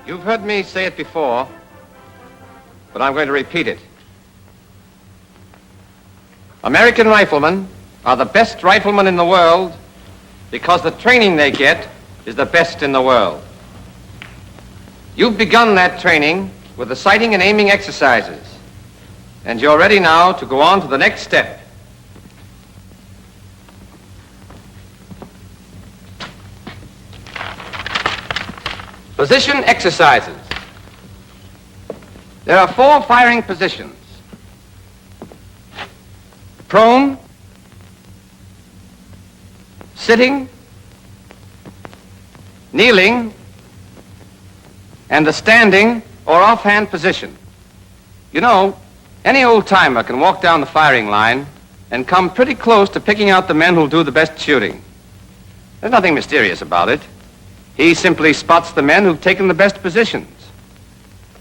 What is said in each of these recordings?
You've heard me say it before, but I'm going to repeat it. American riflemen are the best riflemen in the world because the training they get is the best in the world. You've begun that training with the sighting and aiming exercises, and you're ready now to go on to the next step. Position exercises. There are 4 firing positions: prone, sitting, kneeling, and the standing or offhand position. You know, any old-timer can walk down the firing line and come pretty close to picking out the men who'll do the best shooting. There's nothing mysterious about it. He simply spots the men who've taken the best positions.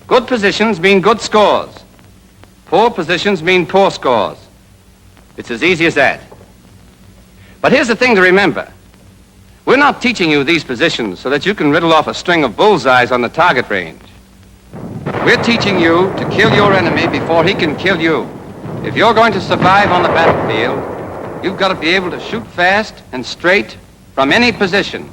Good positions mean good scores. Poor positions mean poor scores. It's as easy as that. But here's the thing to remember. We're not teaching you these positions so that you can riddle off a string of bullseyes on the target range. We're teaching you to kill your enemy before he can kill you. If you're going to survive on the battlefield, you've got to be able to shoot fast and straight from any position.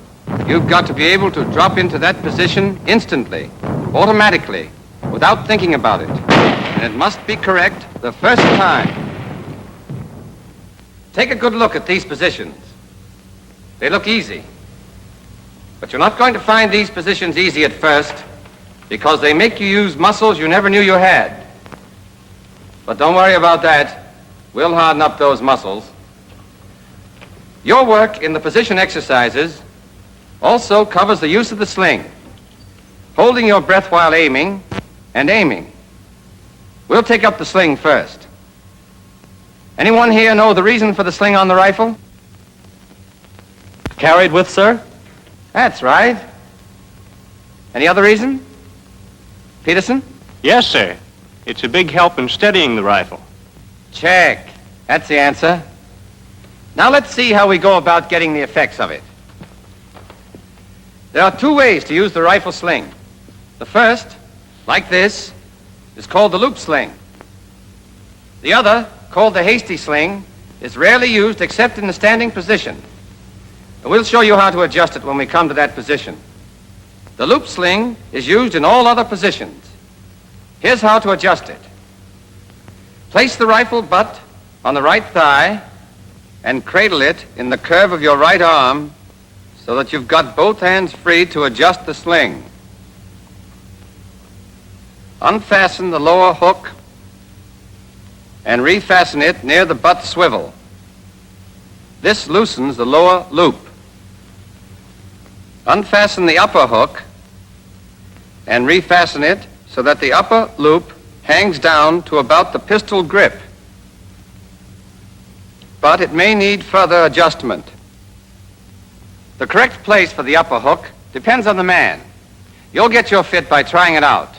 You've got to be able to drop into that position instantly, automatically, without thinking about it. And it must be correct the first time. Take a good look at these positions. They look easy. But you're not going to find these positions easy at first because they make you use muscles you never knew you had. But don't worry about that. We'll harden up those muscles. Your work in the position exercises also covers the use of the sling, holding your breath while aiming and aiming. We'll take up the sling first. Anyone here know the reason for the sling on the rifle? Carried with, sir? That's right. Any other reason? Peterson? Yes, sir. It's a big help in steadying the rifle. Check. That's the answer. Now let's see how we go about getting the effects of it. There are 2 ways to use the rifle sling. The first, like this, is called the loop sling. The other, called the hasty sling, is rarely used except in the standing position. And we'll show you how to adjust it when we come to that position. The loop sling is used in all other positions. Here's how to adjust it. Place the rifle butt on the right thigh and cradle it in the curve of your right arm so that you've got both hands free to adjust the sling. Unfasten the lower hook and refasten it near the butt swivel. This loosens the lower loop. Unfasten the upper hook and refasten it so that the upper loop hangs down to about the pistol grip. But it may need further adjustment. The correct place for the upper hook depends on the man. You'll get your fit by trying it out.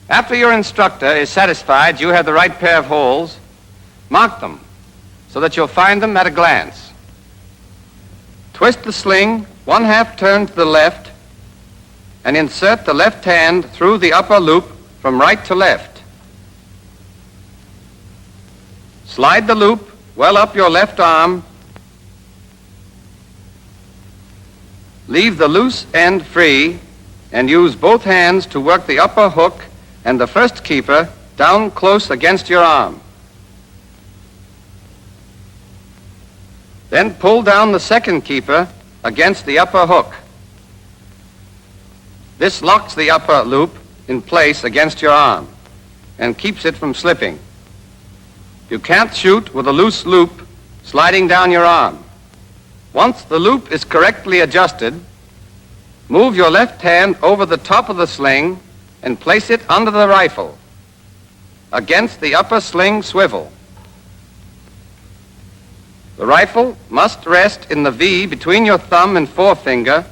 After your instructor is satisfied you have the right pair of holes, mark them so that you'll find them at a glance. Twist the sling 1/2 turn to the left and insert the left hand through the upper loop from right to left. Slide the loop well up your left arm. Leave the loose end free and use both hands to work the upper hook and the first keeper down close against your arm. Then pull down the second keeper against the upper hook. This locks the upper loop in place against your arm and keeps it from slipping. You can't shoot with a loose loop sliding down your arm. Once the loop is correctly adjusted, move your left hand over the top of the sling and place it under the rifle against the upper sling swivel. The rifle must rest in the V between your thumb and forefinger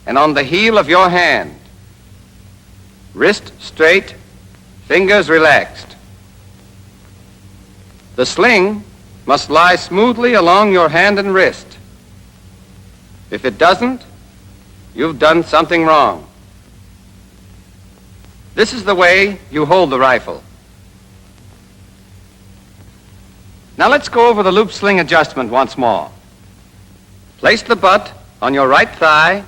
and on the heel of your hand. Wrist straight, fingers relaxed. The sling must lie smoothly along your hand and wrist. If it doesn't, you've done something wrong. This is the way you hold the rifle. Now let's go over the loop sling adjustment once more. Place the butt on your right thigh,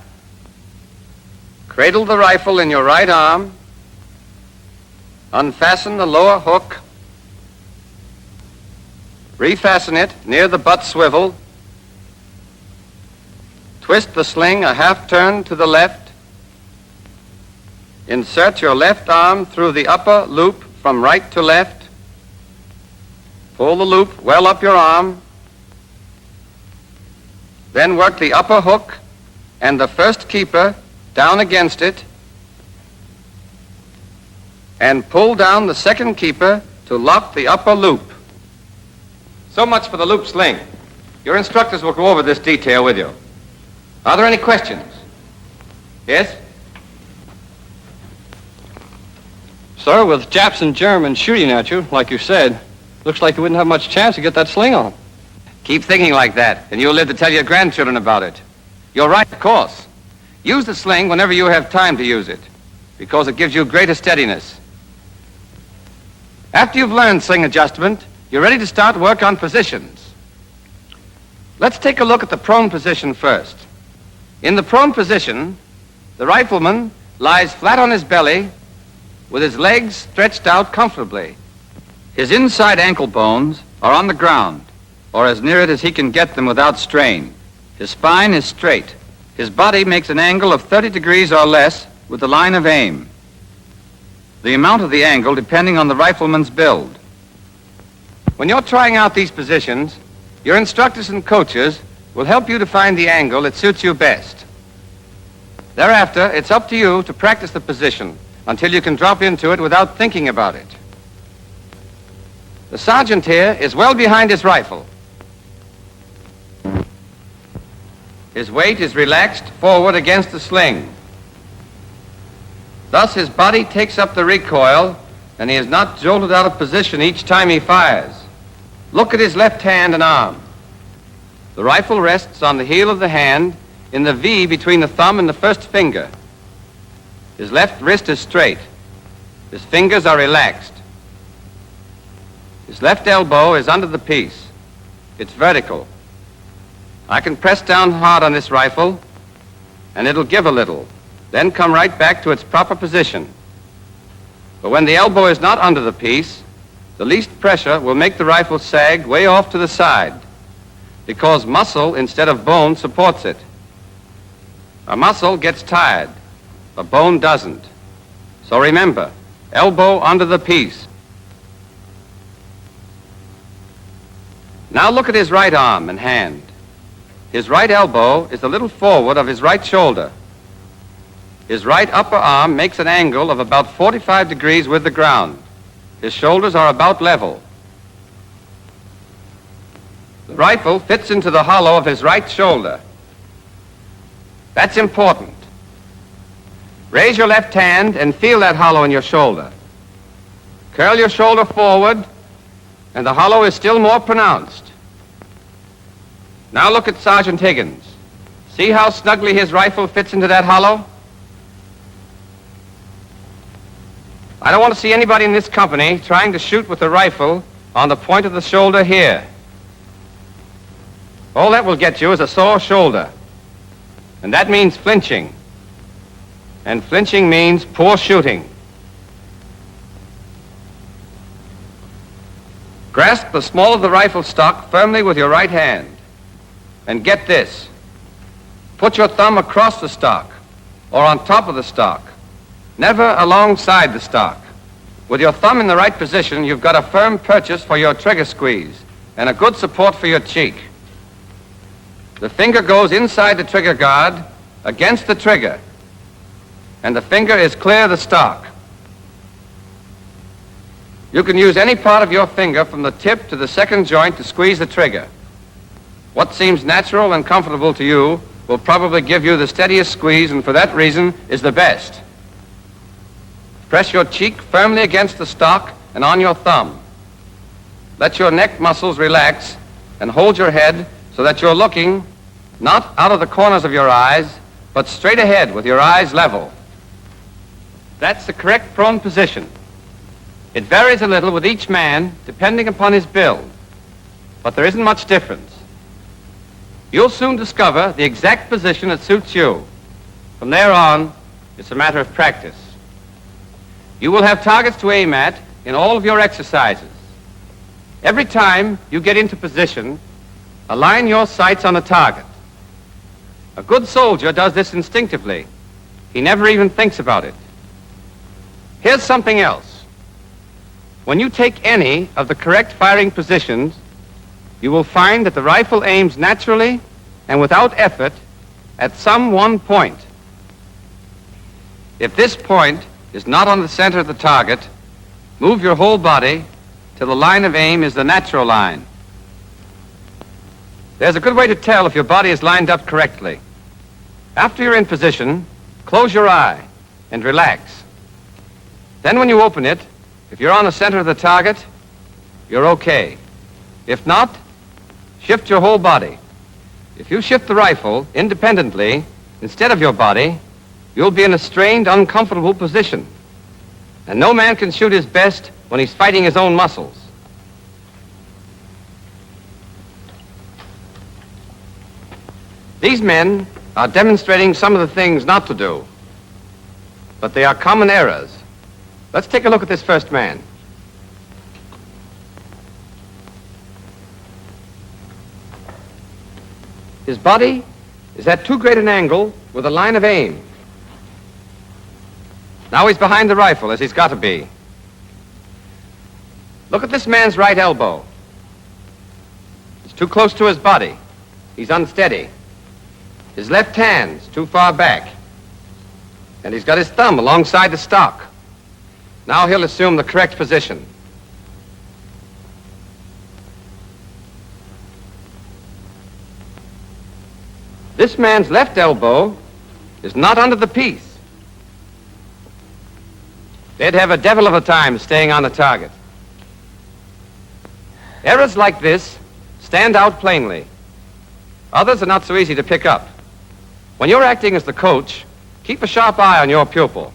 cradle the rifle in your right arm, unfasten the lower hook, refasten it near the butt swivel, twist the sling a half turn to the left, insert your left arm through the upper loop from right to left, pull the loop well up your arm, then work the upper hook and the first keeper down against it, and pull down the second keeper to lock the upper loop. So much for the loop sling. Your instructors will go over this detail with you. Are there any questions? Yes? Sir, with Japs and Germans shooting at you, like you said, looks like you wouldn't have much chance to get that sling on. Keep thinking like that, and you'll live to tell your grandchildren about it. You're right, of course. Use the sling whenever you have time to use it, because it gives you greater steadiness. After you've learned sling adjustment, you're ready to start work on positions. Let's take a look at the prone position first. In the prone position, the rifleman lies flat on his belly with his legs stretched out comfortably. His inside ankle bones are on the ground, or as near it as he can get them without strain. His spine is straight. His body makes an angle of 30 degrees or less with the line of aim. The amount of the angle depending on the rifleman's build. When you're trying out these positions, your instructors and coaches will help you to find the angle that suits you best. Thereafter, it's up to you to practice the position until you can drop into it without thinking about it. The sergeant here is well behind his rifle. His weight is relaxed forward against the sling. Thus his body takes up the recoil and he is not jolted out of position each time he fires. Look at his left hand and arm. The rifle rests on the heel of the hand in the V between the thumb and the first finger. His left wrist is straight. His fingers are relaxed. His left elbow is under the piece. It's vertical. I can press down hard on this rifle, and it'll give a little, then come right back to its proper position. But when the elbow is not under the piece, the least pressure will make the rifle sag way off to the side, because muscle instead of bone supports it. A muscle gets tired, a bone doesn't. So remember, elbow under the piece. Now look at his right arm and hand. His right elbow is a little forward of his right shoulder. His right upper arm makes an angle of about 45 degrees with the ground. His shoulders are about level. The rifle fits into the hollow of his right shoulder. That's important. Raise your left hand and feel that hollow in your shoulder. Curl your shoulder forward, and the hollow is still more pronounced. Now look at Sergeant Higgins. See how snugly his rifle fits into that hollow? I don't want to see anybody in this company trying to shoot with a rifle on the point of the shoulder here. All that will get you is a sore shoulder. And that means flinching. And flinching means poor shooting. Grasp the small of the rifle stock firmly with your right hand. And get this. Put your thumb across the stock or on top of the stock, never alongside the stock. With your thumb in the right position, you've got a firm purchase for your trigger squeeze and a good support for your cheek. The finger goes inside the trigger guard against the trigger, and the finger is clear of the stock. You can use any part of your finger from the tip to the second joint to squeeze the trigger. What seems natural and comfortable to you will probably give you the steadiest squeeze, and for that reason is the best. Press your cheek firmly against the stock and on your thumb. Let your neck muscles relax and hold your head so that you're looking not out of the corners of your eyes, but straight ahead with your eyes level. That's the correct prone position. It varies a little with each man depending upon his build, but there isn't much difference. You'll soon discover the exact position that suits you. From there on, it's a matter of practice. You will have targets to aim at in all of your exercises. Every time you get into position, align your sights on a target. A good soldier does this instinctively. He never even thinks about it. Here's something else. When you take any of the correct firing positions, you will find that the rifle aims naturally and without effort at some one point. If this point is not on the center of the target, move your whole body till the line of aim is the natural line. There's a good way to tell if your body is lined up correctly. After you're in position, close your eye and relax. Then when you open it, if you're on the center of the target, you're okay. If not, shift your whole body. If you shift the rifle independently instead of your body, you'll be in a strained, uncomfortable position. And no man can shoot his best when he's fighting his own muscles. These men are demonstrating some of the things not to do, but they are common errors. Let's take a look at this first man. His body is at too great an angle with a line of aim. Now he's behind the rifle, as he's got to be. Look at this man's right elbow. It's too close to his body. He's unsteady. His left hand's too far back. And he's got his thumb alongside the stock. Now he'll assume the correct position. This man's left elbow is not under the piece. They'd have a devil of a time staying on the target. Errors like this stand out plainly. Others are not so easy to pick up. When you're acting as the coach, keep a sharp eye on your pupil.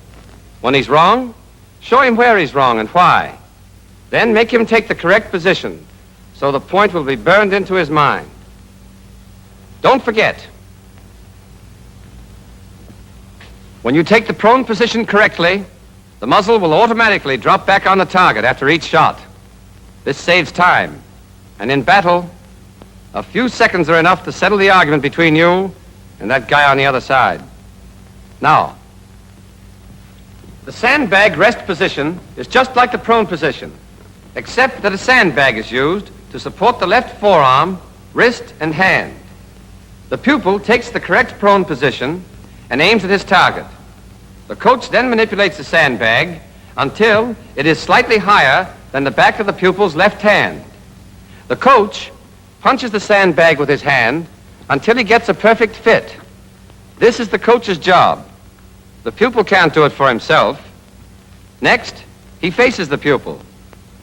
When he's wrong, show him where he's wrong and why. Then make him take the correct position so the point will be burned into his mind. Don't forget, when you take the prone position correctly, the muzzle will automatically drop back on the target after each shot. This saves time, and in battle, a few seconds are enough to settle the argument between you and that guy on the other side. Now, the sandbag rest position is just like the prone position, except that a sandbag is used to support the left forearm, wrist, and hand. The pupil takes the correct prone position and aims at his target. The coach then manipulates the sandbag until it is slightly higher than the back of the pupil's left hand. The coach punches the sandbag with his hand until he gets a perfect fit. This is the coach's job. The pupil can't do it for himself. Next, he faces the pupil,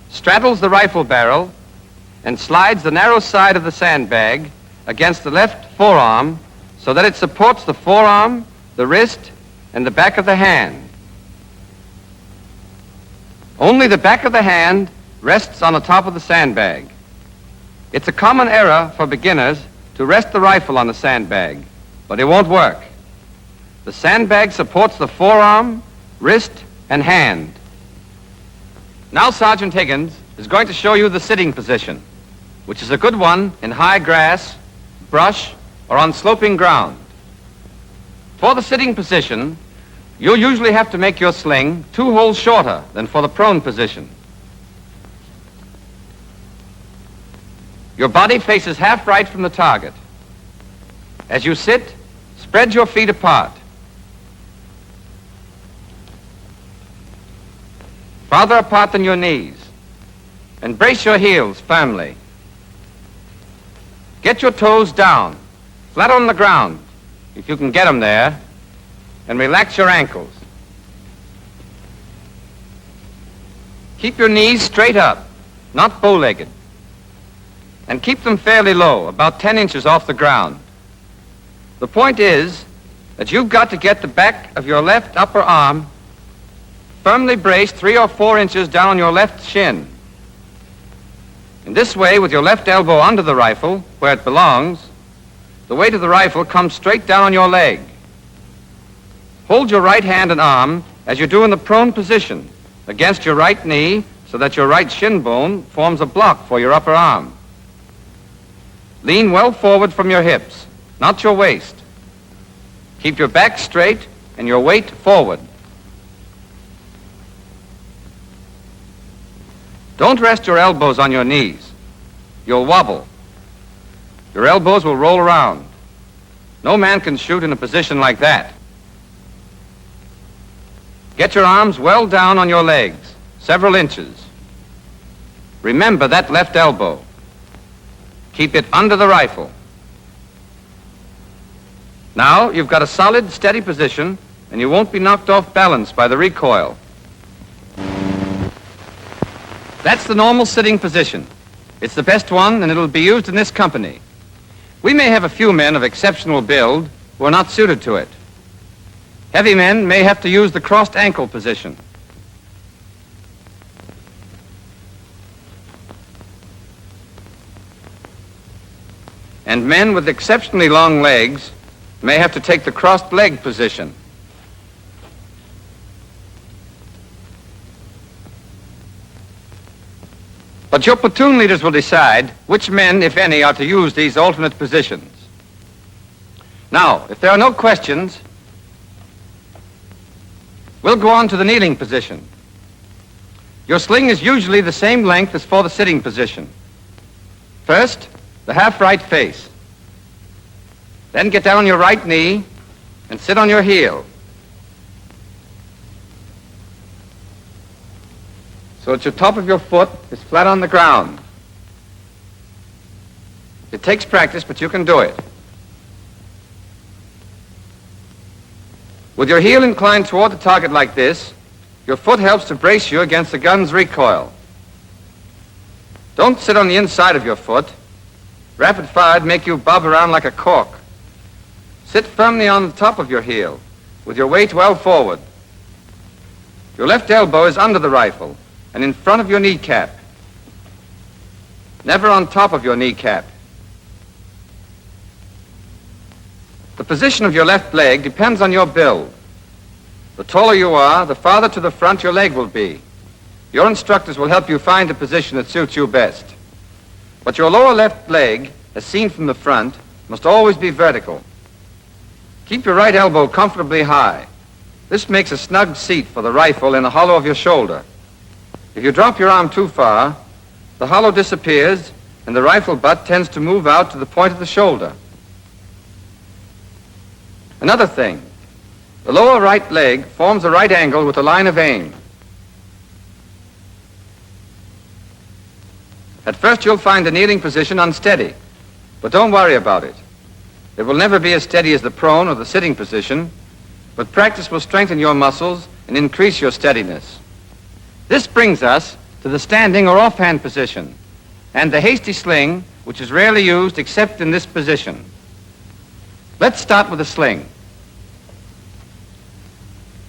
straddles the rifle barrel, and slides the narrow side of the sandbag against the left forearm so that it supports the forearm, the wrist, and the back of the hand. Only the back of the hand rests on the top of the sandbag. It's a common error for beginners to rest the rifle on the sandbag, but it won't work. The sandbag supports the forearm, wrist, and hand. Now Sergeant Higgins is going to show you the sitting position, which is a good one in high grass, brush, or on sloping ground. For the sitting position, you'll usually have to make your sling 2 holes shorter than for the prone position. Your body faces half right from the target. As you sit, spread your feet apart. Farther apart than your knees, and brace your heels firmly. Get your toes down, flat on the ground, if you can get them there, and relax your ankles. Keep your knees straight up, not bow-legged, and keep them fairly low, about 10 inches off the ground. The point is that you've got to get the back of your left upper arm firmly braced 3 or 4 inches down on your left shin. In this way, with your left elbow under the rifle, where it belongs, the weight of the rifle comes straight down on your leg. Hold your right hand and arm as you do in the prone position against your right knee so that your right shin bone forms a block for your upper arm. Lean well forward from your hips, not your waist. Keep your back straight and your weight forward. Don't rest your elbows on your knees. You'll wobble. Your elbows will roll around. No man can shoot in a position like that. Get your arms well down on your legs, several inches. Remember that left elbow. Keep it under the rifle. Now you've got a solid, steady position, and you won't be knocked off balance by the recoil. That's the normal sitting position. It's the best one, and it'll be used in this company. We may have a few men of exceptional build who are not suited to it. Heavy men may have to use the crossed ankle position. And men with exceptionally long legs may have to take the crossed leg position. But your platoon leaders will decide which men, if any, are to use these alternate positions. Now, if there are no questions, we'll go on to the kneeling position. Your sling is usually the same length as for the sitting position. First, the half-right face. Then get down on your right knee and sit on your heel. So that your top of your foot is flat on the ground. It takes practice, but you can do it. With your heel inclined toward the target like this, your foot helps to brace you against the gun's recoil. Don't sit on the inside of your foot. Rapid fire'd make you bob around like a cork. Sit firmly on the top of your heel, with your weight well forward. Your left elbow is under the rifle and in front of your kneecap. Never on top of your kneecap. The position of your left leg depends on your build. The taller you are, the farther to the front your leg will be. Your instructors will help you find a position that suits you best. But your lower left leg, as seen from the front, must always be vertical. Keep your right elbow comfortably high. This makes a snug seat for the rifle in the hollow of your shoulder. If you drop your arm too far, the hollow disappears and the rifle butt tends to move out to the point of the shoulder. Another thing, the lower right leg forms a right angle with the line of aim. At first you'll find the kneeling position unsteady, but don't worry about it. It will never be as steady as the prone or the sitting position, but practice will strengthen your muscles and increase your steadiness. This brings us to the standing or offhand position and the hasty sling, which is rarely used except in this position. Let's start with the sling.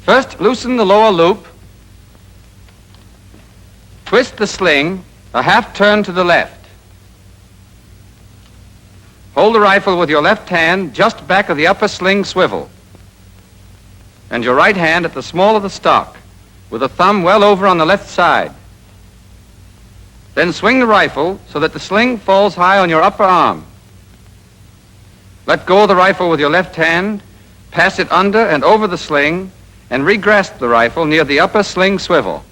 First, loosen the lower loop, twist the sling, A half turn to the left. Hold the rifle with your left hand just back of the upper sling swivel, and your right hand at the small of the stock, with the thumb well over on the left side. Then swing the rifle so that the sling falls high on your upper arm. Let go of the rifle with your left hand, pass it under and over the sling, and re-grasp the rifle near the upper sling swivel.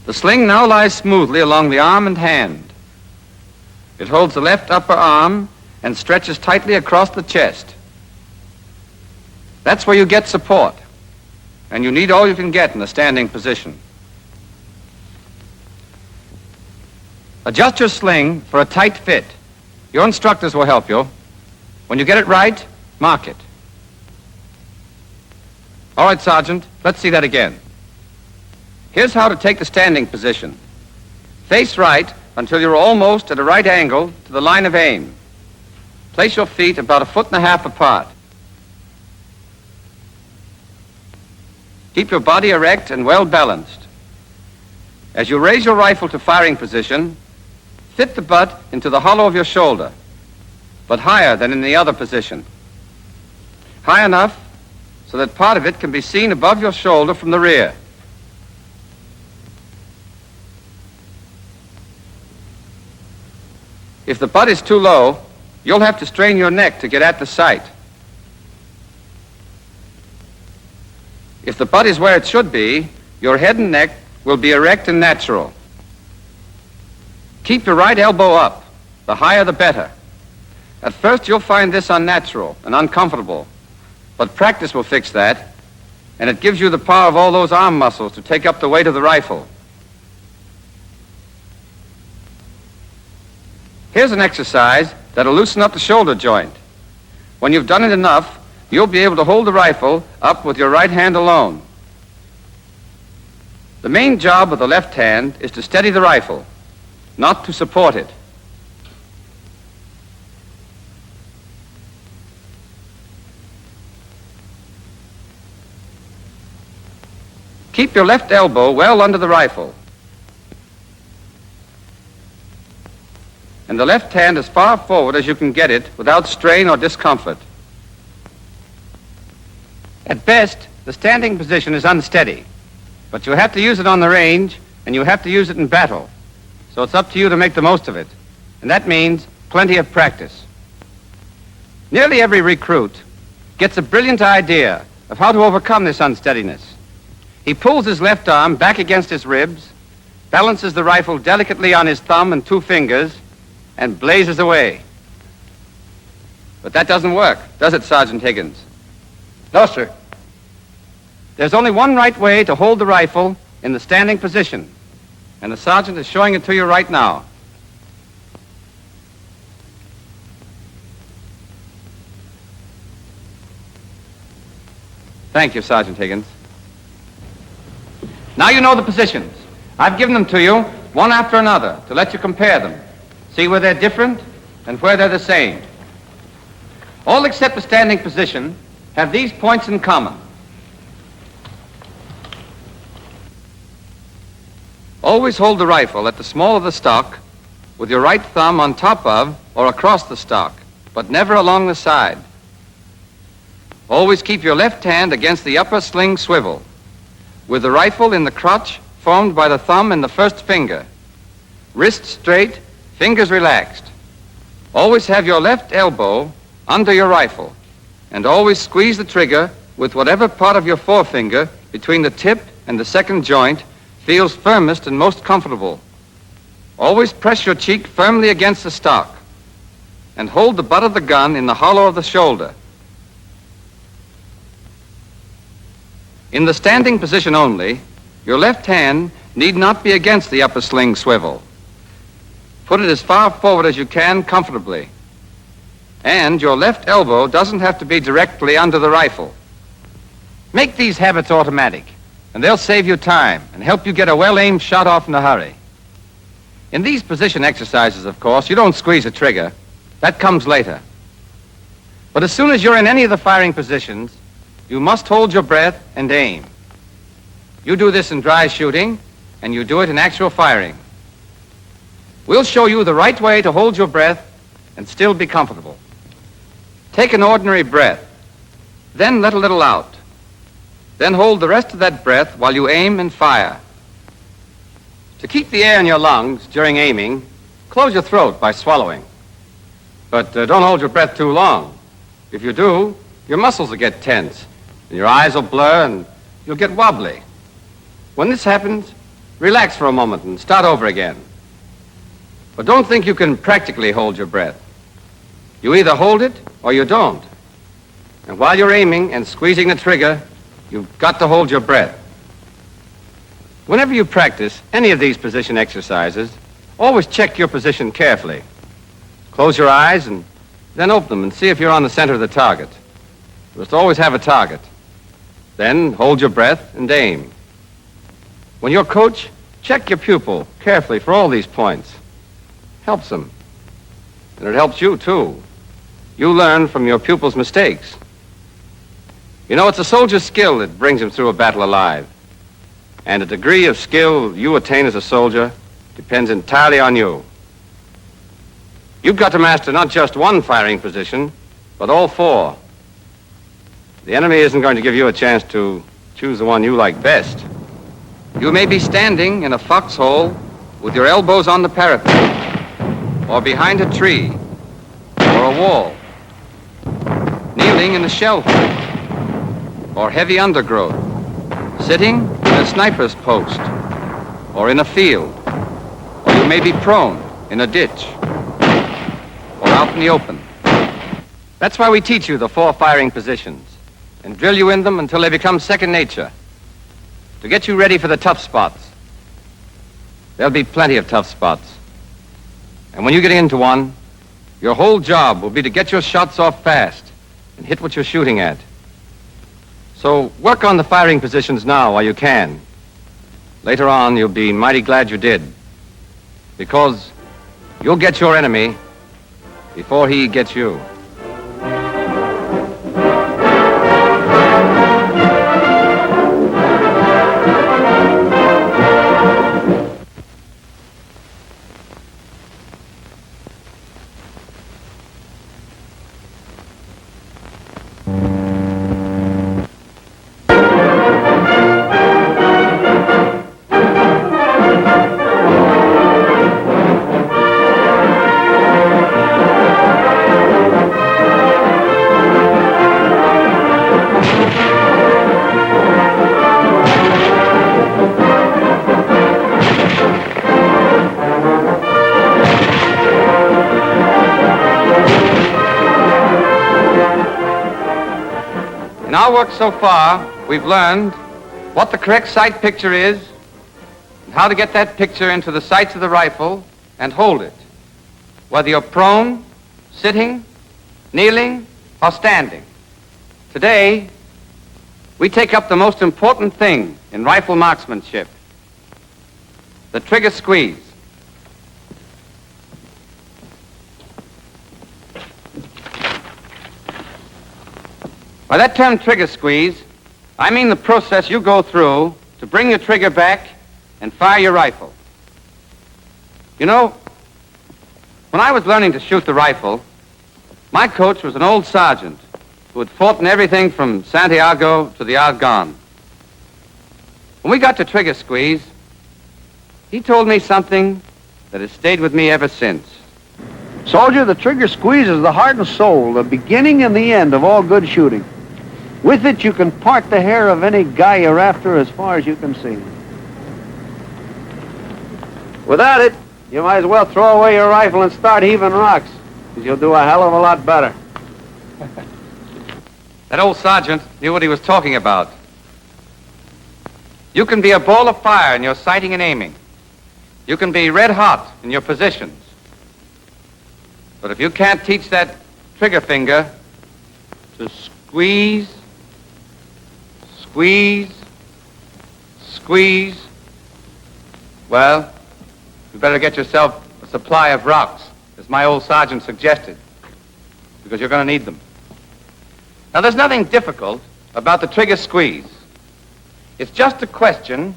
The sling now lies smoothly along the arm and hand. It holds the left upper arm and stretches tightly across the chest. That's where you get support, and you need all you can get in a standing position. Adjust your sling for a tight fit. Your instructors will help you. When you get it right, mark it. All right, Sergeant, let's see that again. Here's how to take the standing position. Face right until you're almost at a right angle to the line of aim. Place your feet about 1.5 feet apart. Keep your body erect and well balanced. As you raise your rifle to firing position, fit the butt into the hollow of your shoulder, but higher than in the other position. High enough so that part of it can be seen above your shoulder from the rear. If the butt is too low, you'll have to strain your neck to get at the sight. If the butt is where it should be, your head and neck will be erect and natural. Keep your right elbow up. The higher, the better. At first, you'll find this unnatural and uncomfortable, but practice will fix that, and it gives you the power of all those arm muscles to take up the weight of the rifle. Here's an exercise that'll loosen up the shoulder joint. When you've done it enough, you'll be able to hold the rifle up with your right hand alone. The main job of the left hand is to steady the rifle, not to support it. Keep your left elbow well under the rifle, and the left hand as far forward as you can get it without strain or discomfort. At best, the standing position is unsteady, but you have to use it on the range, and you have to use it in battle. So it's up to you to make the most of it, and that means plenty of practice. Nearly every recruit gets a brilliant idea of how to overcome this unsteadiness. He pulls his left arm back against his ribs, balances the rifle delicately on his thumb and 2 fingers, and blazes away. But that doesn't work, does it, Sergeant Higgins? No, sir. There's only one right way to hold the rifle in the standing position, and the sergeant is showing it to you right now. Thank you, Sergeant Higgins. Now you know the positions. I've given them to you one after another to let you compare them. See where they're different and where they're the same. All except the standing position have these points in common. Always hold the rifle at the small of the stock with your right thumb on top of or across the stock, but never along the side. Always keep your left hand against the upper sling swivel, with the rifle in the crotch formed by the thumb and the first finger. Wrist straight, fingers relaxed. Always have your left elbow under your rifle, and always squeeze the trigger with whatever part of your forefinger between the tip and the second joint feels firmest and most comfortable. Always press your cheek firmly against the stock, and hold the butt of the gun in the hollow of the shoulder. In the standing position only, your left hand need not be against the upper sling swivel. Put it as far forward as you can comfortably. And your left elbow doesn't have to be directly under the rifle. Make these habits automatic, and they'll save you time and help you get a well-aimed shot off in a hurry. In these position exercises, of course, you don't squeeze a trigger. That comes later. But as soon as you're in any of the firing positions, you must hold your breath and aim. You do this in dry shooting, and you do it in actual firing. We'll show you the right way to hold your breath and still be comfortable. Take an ordinary breath, then let a little out. Then hold the rest of that breath while you aim and fire. To keep the air in your lungs during aiming, close your throat by swallowing. But don't hold your breath too long. If you do, your muscles will get tense, and your eyes will blur, and you'll get wobbly. When this happens, relax for a moment and start over again. But don't think you can practically hold your breath. You either hold it or you don't. And while you're aiming and squeezing the trigger, you've got to hold your breath. Whenever you practice any of these position exercises, always check your position carefully. Close your eyes and then open them and see if you're on the center of the target. You must always have a target. Then hold your breath and aim. When you're coach, check your pupil carefully for all these points. Helps them. And it helps you, too. You learn from your pupil's mistakes. You know, it's a soldier's skill that brings him through a battle alive. And the degree of skill you attain as a soldier depends entirely on you. You've got to master not just one firing position, but all four. The enemy isn't going to give you a chance to choose the one you like best. You may be standing in a foxhole with your elbows on the parapet, or behind a tree, or a wall, kneeling in a shell hole, or heavy undergrowth, sitting in a sniper's post, or in a field, or you may be prone in a ditch, or out in the open. That's why we teach you the four firing positions and drill you in them until they become second nature, to get you ready for the tough spots. There'll be plenty of tough spots. And when you get into one, your whole job will be to get your shots off fast and hit what you're shooting at. So work on the firing positions now while you can. Later on, you'll be mighty glad you did, because you'll get your enemy before he gets you. In our work so far, we've learned what the correct sight picture is and how to get that picture into the sights of the rifle and hold it, whether you're prone, sitting, kneeling, or standing. Today, we take up the most important thing in rifle marksmanship, the trigger squeeze. By that term trigger squeeze, I mean the process you go through to bring your trigger back and fire your rifle. You know, when I was learning to shoot the rifle, my coach was an old sergeant who had fought in everything from Santiago to the Argonne. When we got to trigger squeeze, he told me something that has stayed with me ever since. Soldier, the trigger squeeze is the heart and soul, the beginning and the end of all good shooting. With it, you can part the hair of any guy you're after as far as you can see. Without it, you might as well throw away your rifle and start heaving rocks, because you'll do a hell of a lot better. That old sergeant knew what he was talking about. You can be a ball of fire in your sighting and aiming. You can be red hot in your positions. But if you can't teach that trigger finger to squeeze, squeeze, squeeze, well, you better get yourself a supply of rocks, as my old sergeant suggested, because you're going to need them. Now, there's nothing difficult about the trigger squeeze. It's just a question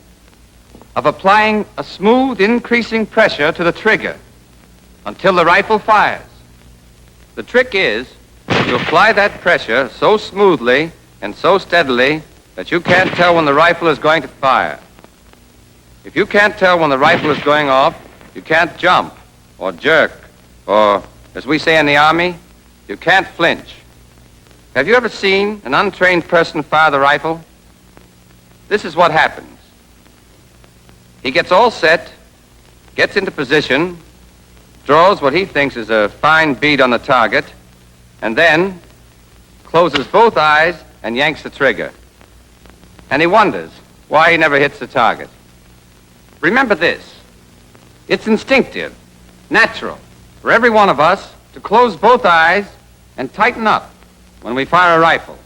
of applying a smooth, increasing pressure to the trigger until the rifle fires. The trick is to apply that pressure so smoothly and so steadily that you can't tell when the rifle is going to fire. If you can't tell when the rifle is going off, you can't jump or jerk or, as we say in the Army, you can't flinch. Have you ever seen an untrained person fire the rifle? This is what happens. He gets all set, gets into position, draws what he thinks is a fine bead on the target, and then closes both eyes and yanks the trigger. And he wonders why he never hits the target. Remember this. It's instinctive, natural, for every one of us to close both eyes and tighten up when we fire a rifle,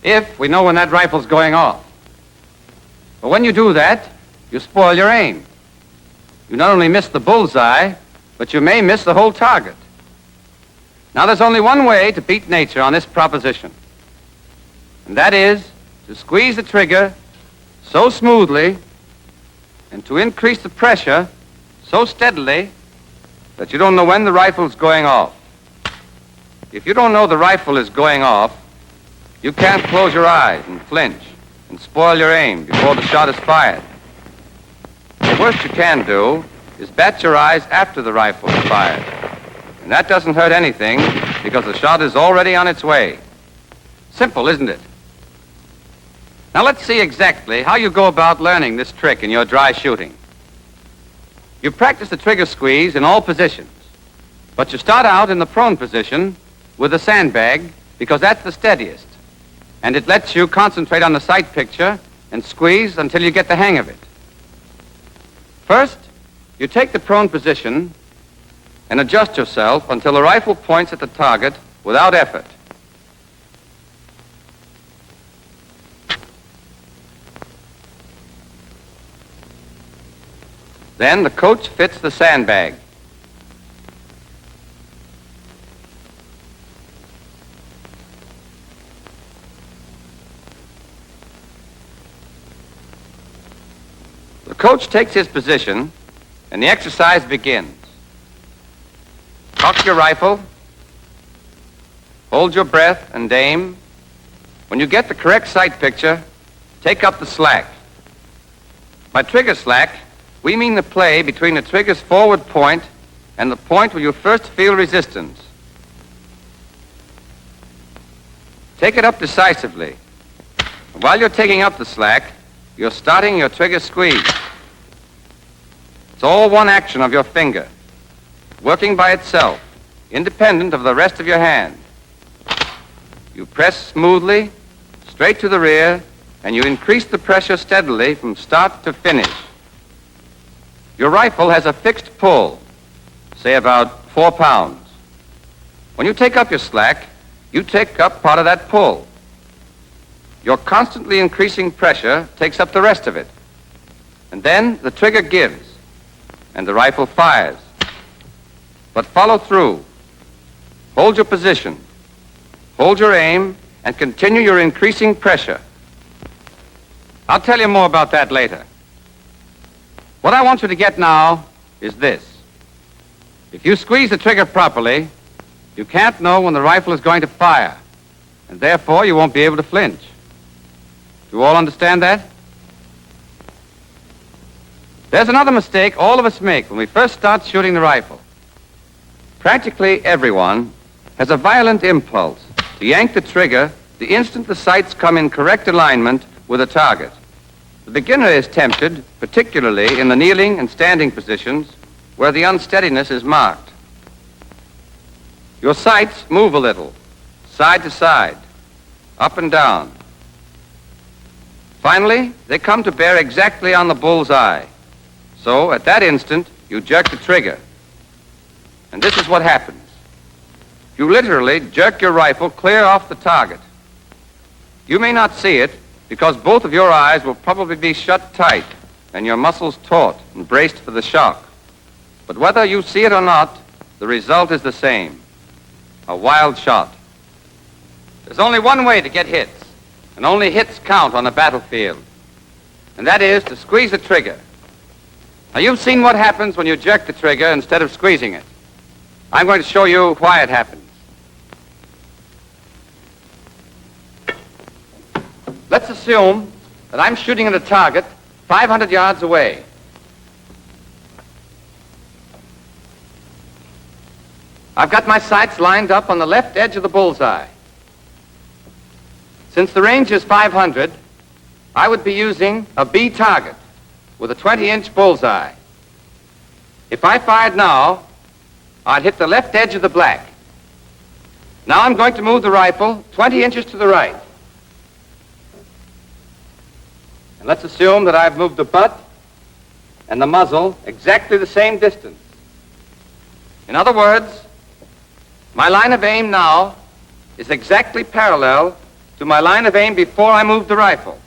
if we know when that rifle's going off. But when you do that, you spoil your aim. You not only miss the bullseye, but you may miss the whole target. Now, there's only one way to beat nature on this proposition, and that is to squeeze the trigger so smoothly and to increase the pressure so steadily that you don't know when the rifle's going off. If you don't know the rifle is going off, you can't close your eyes and flinch and spoil your aim before the shot is fired. The worst you can do is bat your eyes after the rifle is fired. And that doesn't hurt anything because the shot is already on its way. Simple, isn't it? Now let's see exactly how you go about learning this trick in your dry shooting. You practice the trigger squeeze in all positions, but you start out in the prone position with a sandbag because that's the steadiest, and it lets you concentrate on the sight picture and squeeze until you get the hang of it. First, you take the prone position and adjust yourself until the rifle points at the target without effort. Then the coach fits the sandbag. The coach takes his position and the exercise begins. Cock your rifle, hold your breath and aim. When you get the correct sight picture, take up the slack. By trigger slack, we mean the play between the trigger's forward point and the point where you first feel resistance. Take it up decisively. While you're taking up the slack, you're starting your trigger squeeze. It's all one action of your finger, working by itself, independent of the rest of your hand. You press smoothly, straight to the rear, and you increase the pressure steadily from start to finish. Your rifle has a fixed pull, say about 4 pounds. When you take up your slack, you take up part of that pull. Your constantly increasing pressure takes up the rest of it. And then the trigger gives, and the rifle fires. But follow through. Hold your position. Hold your aim, and continue your increasing pressure. I'll tell you more about that later. What I want you to get now is this. If you squeeze the trigger properly, you can't know when the rifle is going to fire, and therefore you won't be able to flinch. Do you all understand that? There's another mistake all of us make when we first start shooting the rifle. Practically everyone has a violent impulse to yank the trigger the instant the sights come in correct alignment with a target. The beginner is tempted, particularly in the kneeling and standing positions, where the unsteadiness is marked. Your sights move a little, side to side, up and down. Finally, they come to bear exactly on the bull's eye. So, at that instant, you jerk the trigger. And this is what happens. You literally jerk your rifle clear off the target. You may not see it, because both of your eyes will probably be shut tight and your muscles taut and braced for the shock. But whether you see it or not, the result is the same. A wild shot. There's only one way to get hits, and only hits count on a battlefield. and that is to squeeze the trigger. Now, you've seen what happens when you jerk the trigger instead of squeezing it. I'm going to show you why it happens. Let's assume that I'm shooting at a target 500 yards away. I've got my sights lined up on the left edge of the bullseye. Since the range is 500, I would be using a B target with a 20-inch bullseye. If I fired now, I'd hit the left edge of the black. Now I'm going to move the rifle 20 inches to the right. And let's assume that I've moved the butt and the muzzle exactly the same distance. In other words, my line of aim now is exactly parallel to my line of aim before I moved the rifle.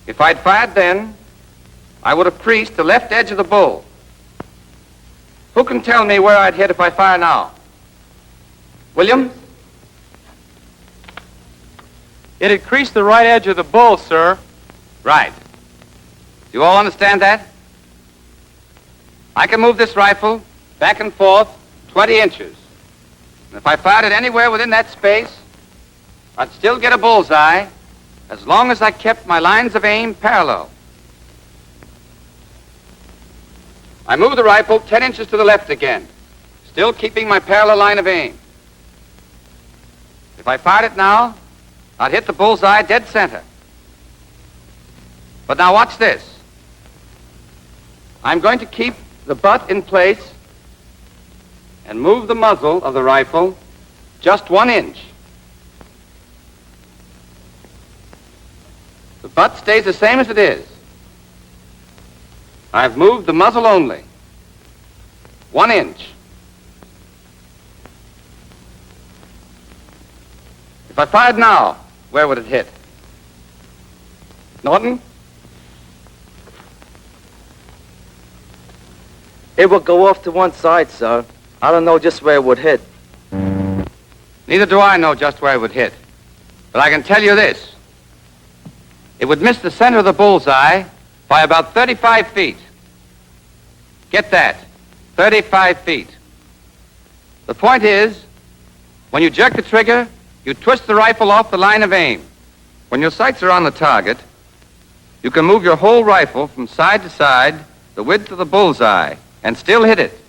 If I'd fired then, I would have creased the left edge of the bull. Who can tell me where I'd hit if I fire now? William? It'd crease the right edge of the bull, sir. Right. Do you all understand that? I can move this rifle back and forth 20 inches. And if I fired it anywhere within that space, I'd still get a bullseye as long as I kept my lines of aim parallel. I move the rifle 10 inches to the left again, still keeping my parallel line of aim. If I fired it now, I'd hit the bullseye dead center. But now watch this. I'm going to keep the butt in place and move the muzzle of the rifle just 1 inch. The butt stays the same as it is. I've moved the muzzle only 1 inch. If I fired now, where would it hit? Norton? It would go off to one side, sir. I don't know just where it would hit. Neither do I know just where it would hit. But I can tell you this. It would miss the center of the bullseye by about 35 feet. Get that, 35 feet. The point is, when you jerk the trigger, you twist the rifle off the line of aim. When your sights are on the target, you can move your whole rifle from side to side, the width of the bullseye, and still hit it,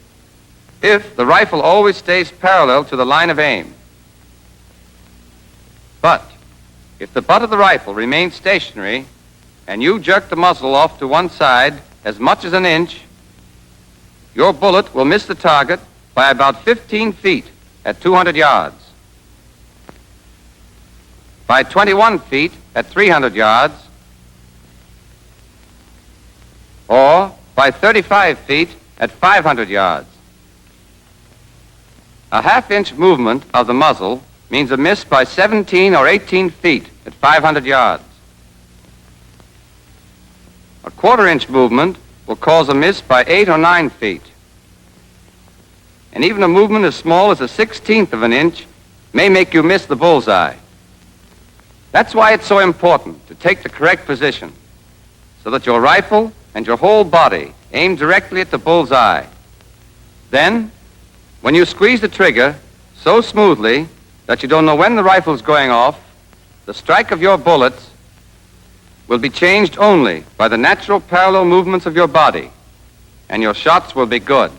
if the rifle always stays parallel to the line of aim. But if the butt of the rifle remains stationary and you jerk the muzzle off to one side as much as an inch, your bullet will miss the target by about 15 feet at 200 yards, by 21 feet at 300 yards, or by 35 feet at 500 yards. A half-inch movement of the muzzle means a miss by 17 or 18 feet at 500 yards. A quarter-inch movement will cause a miss by 8 or 9 feet. And even a movement as small as a 16th of an inch may make you miss the bullseye. That's why it's so important to take the correct position, so that your rifle and your whole body aim directly at the bullseye. Then, when you squeeze the trigger so smoothly that you don't know when the rifle's going off, the strike of your bullets will be changed only by the natural parallel movements of your body, and your shots will be good.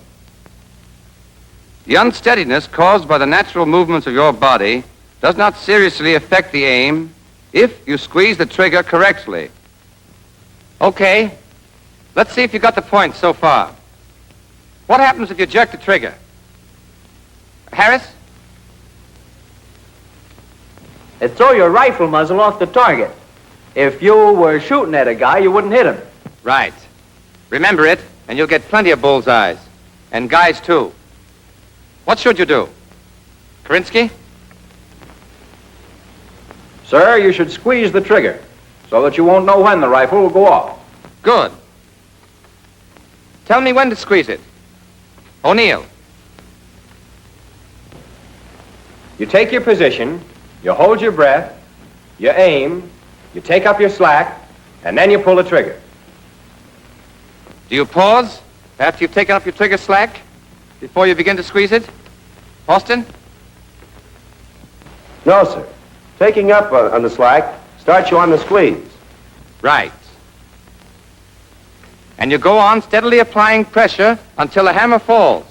The unsteadiness caused by the natural movements of your body does not seriously affect the aim if you squeeze the trigger correctly. Okay, let's see if you got the point so far. What happens if you jerk the trigger? Harris? It'd throw your rifle muzzle off the target. If you were shooting at a guy, you wouldn't hit him. Right. Remember it, and you'll get plenty of bullseyes. And guys, too. What should you do? Karinsky? Sir, you should squeeze the trigger so that you won't know when the rifle will go off. Good. Tell me when to squeeze it. O'Neill. You take your position, you hold your breath, you aim, you take up your slack, and then you pull the trigger. Do you pause after you've taken up your trigger slack before you begin to squeeze it? Austin? No, sir. Taking up on the slack starts you on the squeeze. Right. And you go on steadily applying pressure until the hammer falls.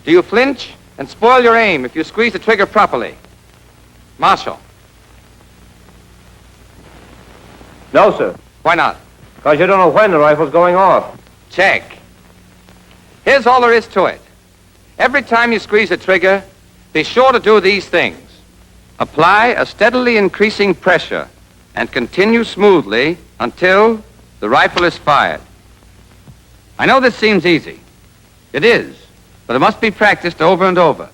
Do you flinch and spoil your aim if you squeeze the trigger properly? Marshal? No, sir. Why not? Because you don't know when the rifle's going off. Check. Here's all there is to it. Every time you squeeze the trigger, be sure to do these things. Apply a steadily increasing pressure and continue smoothly until the rifle is fired. I know this seems easy. It is, but it must be practiced over and over.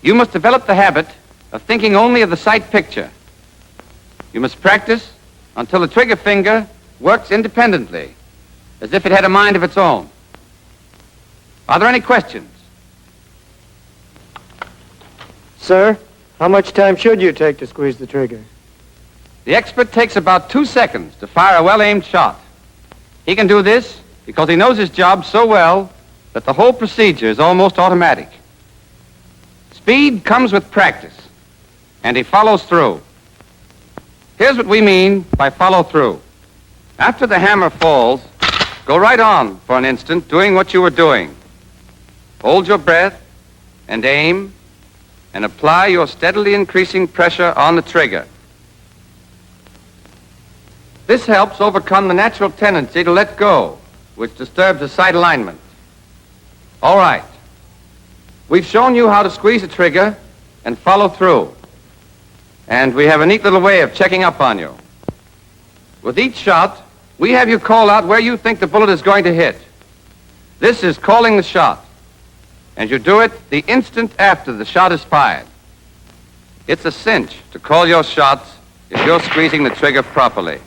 You must develop the habit of thinking only of the sight picture. You must practice until the trigger finger works independently, as if it had a mind of its own. Are there any questions? Sir, how much time should you take to squeeze the trigger? The expert takes about 2 seconds to fire a well-aimed shot. He can do this because he knows his job so well that the whole procedure is almost automatic. Speed comes with practice, and he follows through. Here's what we mean by follow through. After the hammer falls, go right on for an instant doing what you were doing. Hold your breath and aim and apply your steadily increasing pressure on the trigger. This helps overcome the natural tendency to let go, which disturbs the sight alignment. All right. We've shown you how to squeeze the trigger and follow through. And we have a neat little way of checking up on you. With each shot, we have you call out where you think the bullet is going to hit. This is calling the shot. And you do it the instant after the shot is fired. It's a cinch to call your shots if you're squeezing the trigger properly.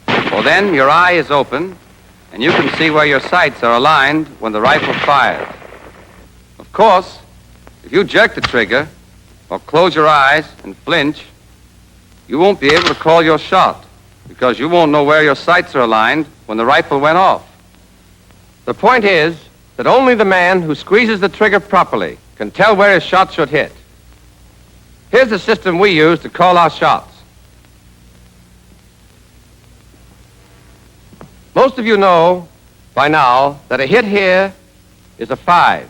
Well, then your eye is open, and you can see where your sights are aligned when the rifle fires. Of course, if you jerk the trigger, or close your eyes and flinch, you won't be able to call your shot, because you won't know where your sights are aligned when the rifle went off. The point is that only the man who squeezes the trigger properly can tell where his shot should hit. Here's the system we use to call our shots. Most of you know by now that a hit here is a 5.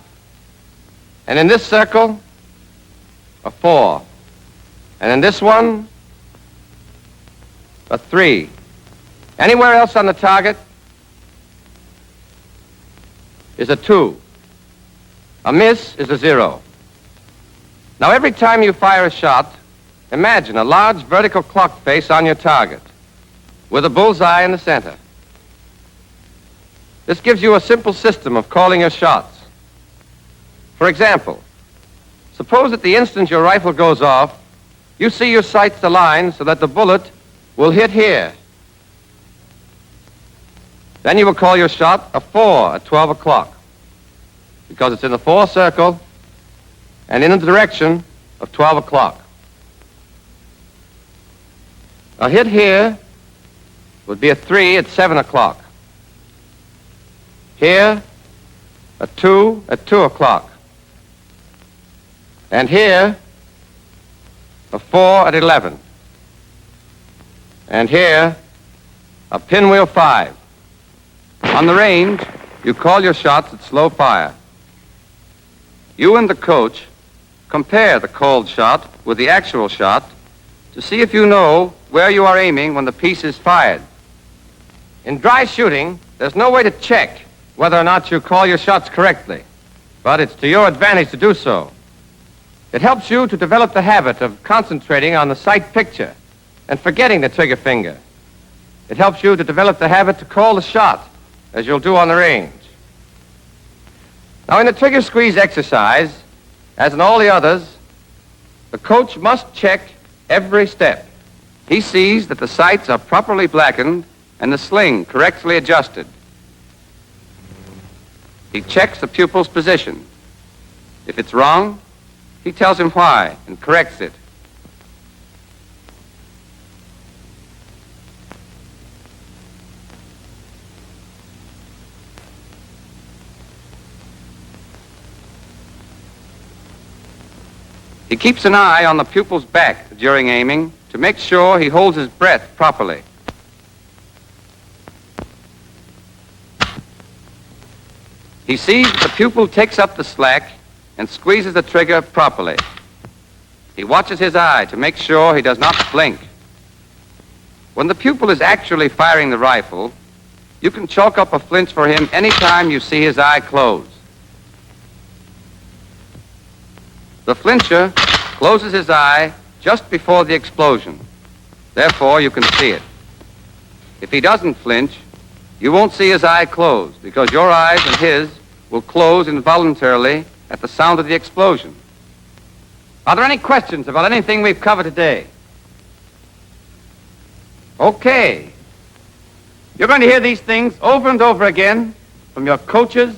And in this circle, a 4. And in this one, a 3. Anywhere else on the target is a 2. A miss is a 0. Now, every time you fire a shot, imagine a large vertical clock face on your target with a bullseye in the center. This gives you a simple system of calling your shots. For example, suppose at the instant your rifle goes off, you see your sights aligned so that the bullet will hit here. Then you will call your shot a 4 at 12 o'clock, because it's in the 4 circle and in the direction of 12 o'clock. A hit here would be a 3 at 7 o'clock. Here, a 2 at 2 o'clock. And here, a 4 at 11. And here, a pinwheel 5. On the range, you call your shots at slow fire. You and the coach compare the called shot with the actual shot to see if you know where you are aiming when the piece is fired. In dry shooting, there's no way to check whether or not you call your shots correctly, but it's to your advantage to do so. It helps you to develop the habit of concentrating on the sight picture and forgetting the trigger finger. It helps you to develop the habit to call the shot, as you'll do on the range. Now, in the trigger squeeze exercise, as in all the others, the coach must check every step. He sees that the sights are properly blackened and the sling correctly adjusted. He checks the pupil's position. If it's wrong, he tells him why and corrects it. He keeps an eye on the pupil's back during aiming to make sure he holds his breath properly. He sees the pupil takes up the slack and squeezes the trigger properly. He watches his eye to make sure he does not blink. When the pupil is actually firing the rifle, you can chalk up a flinch for him any time you see his eye close. The flincher closes his eye just before the explosion. Therefore, you can see it. If he doesn't flinch, you won't see his eye close because your eyes and his will close involuntarily at the sound of the explosion. Are there any questions about anything we've covered today? Okay. You're going to hear these things over and over again from your coaches,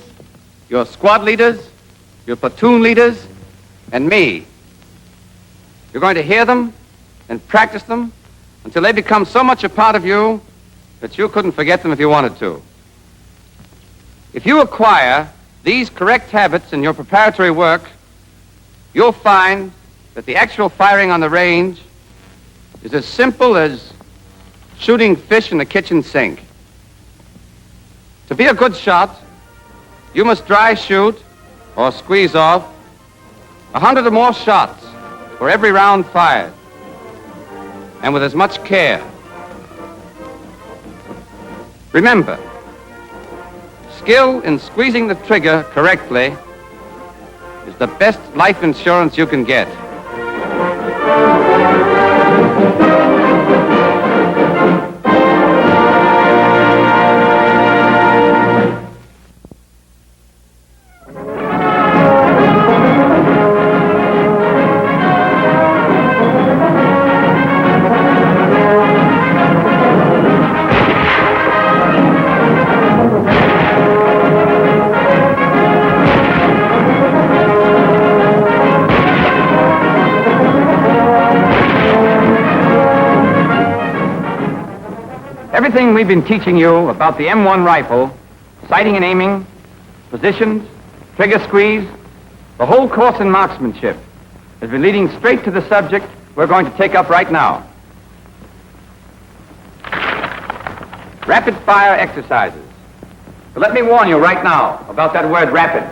your squad leaders, your platoon leaders, and me. You're going to hear them and practice them until they become so much a part of you that you couldn't forget them if you wanted to. If you acquire these correct habits in your preparatory work, you'll find that the actual firing on the range is as simple as shooting fish in the kitchen sink. To be a good shot, you must dry shoot or squeeze off 100 or more shots for every round fired, and with as much care. Remember, skill in squeezing the trigger correctly is the best life insurance you can get. Everything we've been teaching you about the M1 rifle, sighting and aiming, positions, trigger squeeze, the whole course in marksmanship has been leading straight to the subject we're going to take up right now. Rapid fire exercises. But let me warn you right now about that word rapid.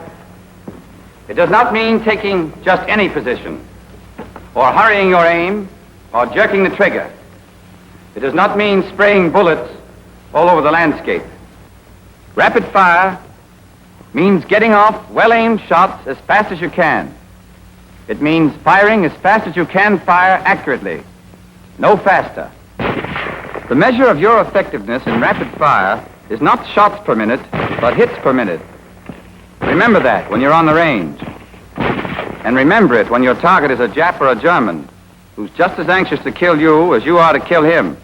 It does not mean taking just any position, or hurrying your aim, or jerking the trigger. It does not mean spraying bullets all over the landscape. Rapid fire means getting off well-aimed shots as fast as you can. It means firing as fast as you can fire accurately, no faster. The measure of your effectiveness in rapid fire is not shots per minute, but hits per minute. Remember that when you're on the range. And remember it when your target is a Jap or a German who's just as anxious to kill you as you are to kill him.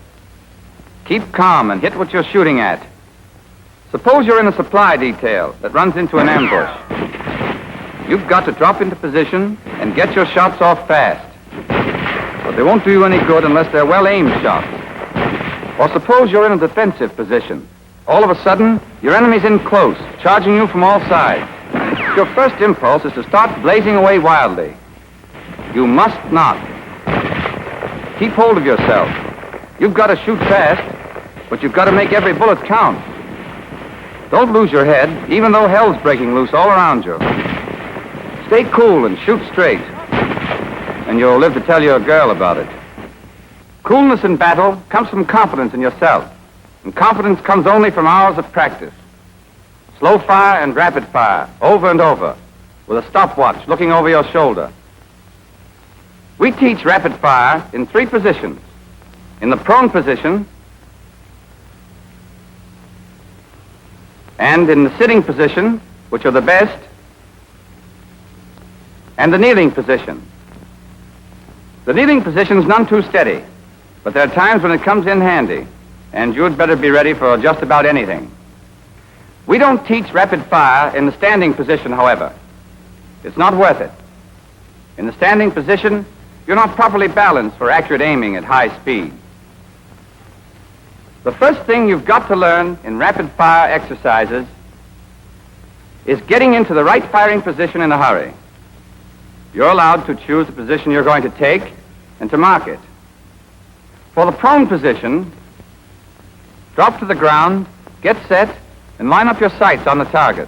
Keep calm and hit what you're shooting at. Suppose you're in a supply detail that runs into an ambush. You've got to drop into position and get your shots off fast. But they won't do you any good unless they're well-aimed shots. Or suppose you're in a defensive position. All of a sudden, your enemy's in close, charging you from all sides. Your first impulse is to start blazing away wildly. You must not. Keep hold of yourself. You've got to shoot fast, but you've got to make every bullet count. Don't lose your head, even though hell's breaking loose all around you. Stay cool and shoot straight, and you'll live to tell your girl about it. Coolness in battle comes from confidence in yourself, and confidence comes only from hours of practice. Slow fire and rapid fire, over and over, with a stopwatch looking over your shoulder. We teach rapid fire in 3 positions. In the prone position, and in the sitting position, which are the best, and the kneeling position. The kneeling position is none too steady, but there are times when it comes in handy, and you'd better be ready for just about anything. We don't teach rapid fire in the standing position, however. It's not worth it. In the standing position, you're not properly balanced for accurate aiming at high speed. The first thing you've got to learn in rapid fire exercises is getting into the right firing position in a hurry. you're allowed to choose the position you're going to take and to mark it. For the prone position, drop to the ground, get set, and line up your sights on the target.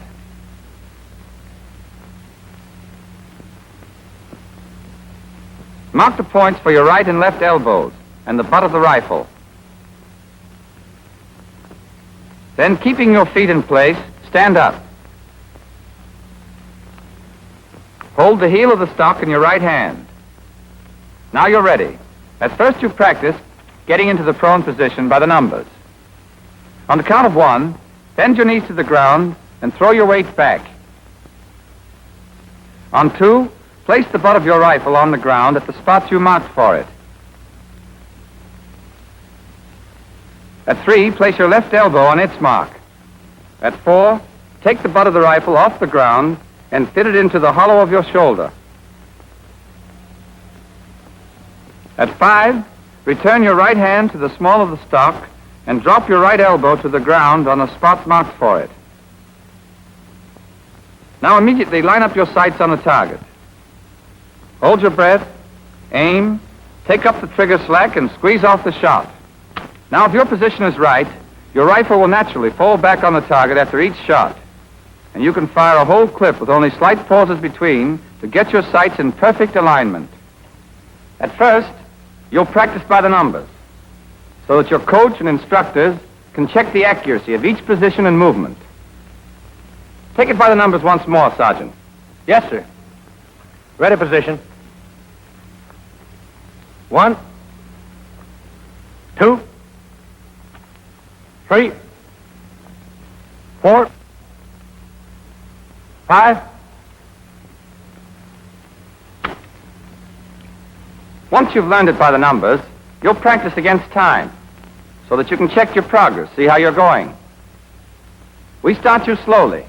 Mark the points for your right and left elbows and the butt of the rifle. Then, keeping your feet in place, stand up. Hold the heel of the stock in your right hand. Now you're ready. At first you practice getting into the prone position by the numbers. On the count of 1, bend your knees to the ground and throw your weight back. On 2, place the butt of your rifle on the ground at the spot you marked for it. At 3, place your left elbow on its mark. At 4, take the butt of the rifle off the ground and fit it into the hollow of your shoulder. At 5, return your right hand to the small of the stock and drop your right elbow to the ground on the spot marked for it. Now immediately line up your sights on the target. Hold your breath, aim, take up the trigger slack and squeeze off the shot. Now if your position is right, your rifle will naturally fall back on the target after each shot, and you can fire a whole clip with only slight pauses between to get your sights in perfect alignment. At first, you'll practice by the numbers, so that your coach and instructors can check the accuracy of each position and movement. Take it by the numbers once more, Sergeant. Yes, sir. Ready position. 1, 2, 3, 4, 5. Once you've learned it by the numbers, you'll practice against time so that you can check your progress, see how you're going. We start you slowly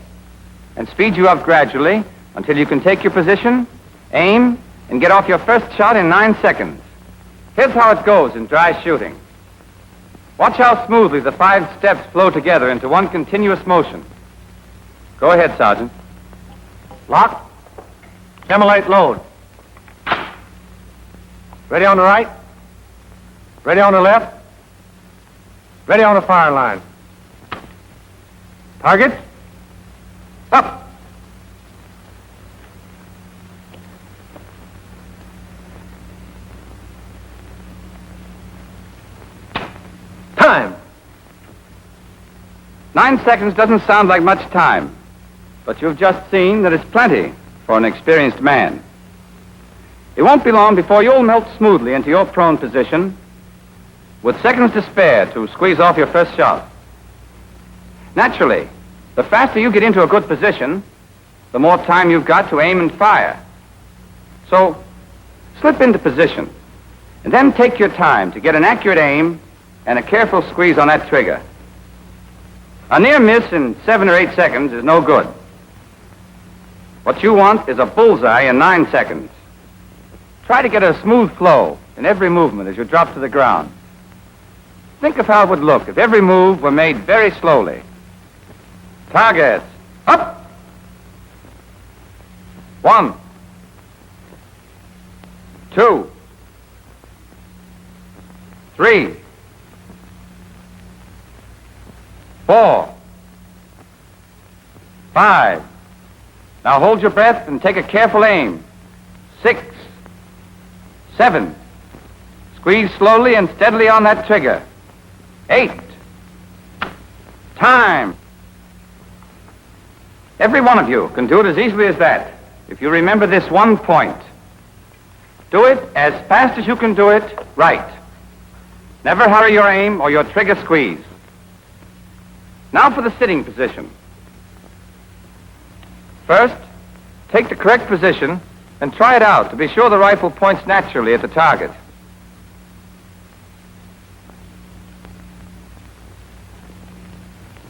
and speed you up gradually until you can take your position, aim, and get off your first shot in 9 seconds. Here's how it goes in dry shooting. Watch how smoothly the 5 steps flow together into one continuous motion. Go ahead, Sergeant. Lock. Simulate load. Ready on the right. Ready on the left. Ready on the firing line. Target. Up. Time. 9 seconds doesn't sound like much time, but you've just seen that it's plenty for an experienced man. It won't be long before you'll melt smoothly into your prone position with seconds to spare to squeeze off your first shot. Naturally, the faster you get into a good position, the more time you've got to aim and fire. So, slip into position, and then take your time to get an accurate aim and a careful squeeze on that trigger. A near miss in 7 or 8 seconds is no good. What you want is a bullseye in 9 seconds. Try to get a smooth flow in every movement as you drop to the ground. Think of how it would look if every move were made very slowly. Target. Up. 1, 2, 3, 4, 5. Now hold your breath and take a careful aim. 6, 7. Squeeze slowly and steadily on that trigger. 8. Time. Every one of you can do it as easily as that if you remember this one point. Do it as fast as you can do it right. Never hurry your aim or your trigger squeeze. Now for the sitting position. First, take the correct position and try it out to be sure the rifle points naturally at the target.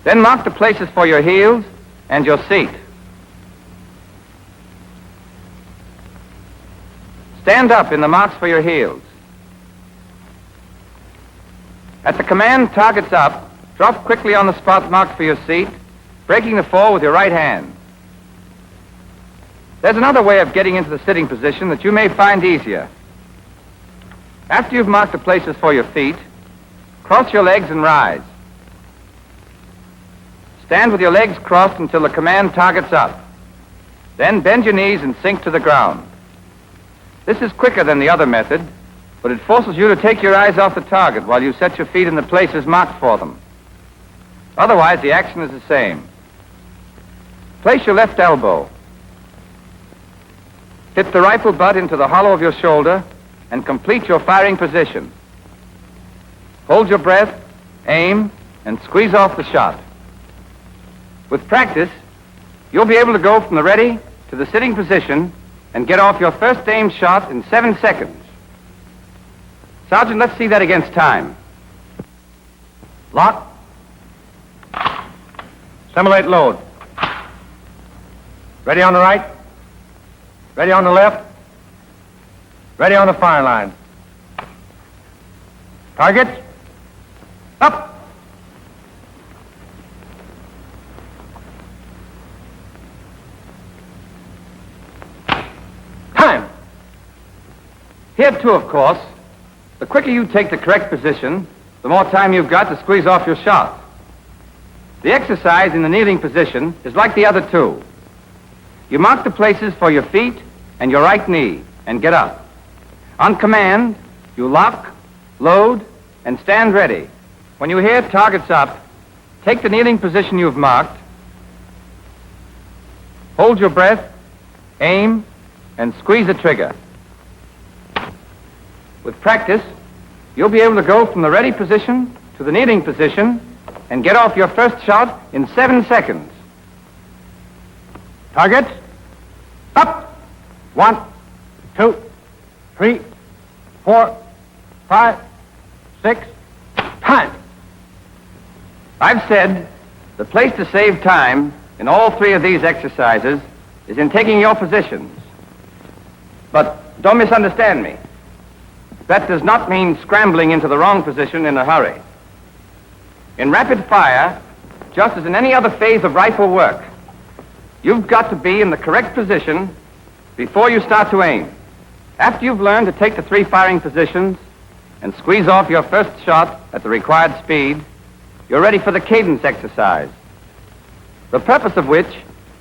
Then mark the places for your heels and your seat. Stand up in the marks for your heels. At the command, target's up, drop quickly on the spot marked for your seat, breaking the fall with your right hand. There's another way of getting into the sitting position that you may find easier. After you've marked the places for your feet, cross your legs and rise. Stand with your legs crossed until the command target's up. Then bend your knees and sink to the ground. This is quicker than the other method, but it forces you to take your eyes off the target while you set your feet in the places marked for them. Otherwise, the action is the same. Place your left elbow. Hit the rifle butt into the hollow of your shoulder and complete your firing position. Hold your breath, aim, and squeeze off the shot. With practice, you'll be able to go from the ready to the sitting position and get off your first aimed shot in 7 seconds. Sergeant, let's see that against time. Lock. Simulate load. Ready on the right. Ready on the left. Ready on the firing line. Targets. Up. Time. Here, too, of course, the quicker you take the correct position, the more time you've got to squeeze off your shot. The exercise in the kneeling position is like the other two. You mark the places for your feet and your right knee and get up. On command, you lock, load, and stand ready. When you hear targets up, take the kneeling position you've marked, hold your breath, aim, and squeeze the trigger. With practice, you'll be able to go from the ready position to the kneeling position and get off your first shot in 7 seconds. Targets. Up. 1, 2, 3, 4, 5, 6. Time. I've said the place to save time in all three of these exercises is in taking your positions. But don't misunderstand me. That does not mean scrambling into the wrong position in a hurry. In rapid fire, just as in any other phase of rifle work, you've got to be in the correct position before you start to aim. After you've learned to take the 3 firing positions and squeeze off your first shot at the required speed, you're ready for the cadence exercise, the purpose of which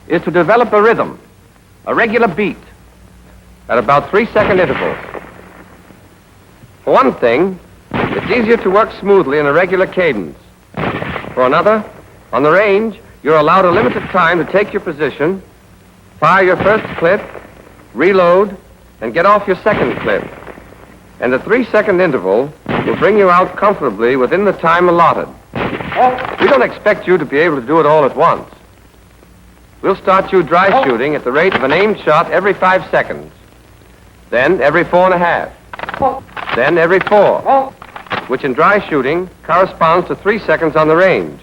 is to develop a rhythm, a regular beat, at about 3-second intervals. For one thing, it's easier to work smoothly in a regular cadence. For another, on the range, you're allowed a limited time to take your position, fire your first clip, reload, and get off your second clip. And a 3-second interval will bring you out comfortably within the time allotted. We don't expect you to be able to do it all at once. We'll start you dry shooting at the rate of an aimed shot every 5 seconds. Then every 4.5. Then every 4. Which in dry shooting corresponds to 3 seconds on the range,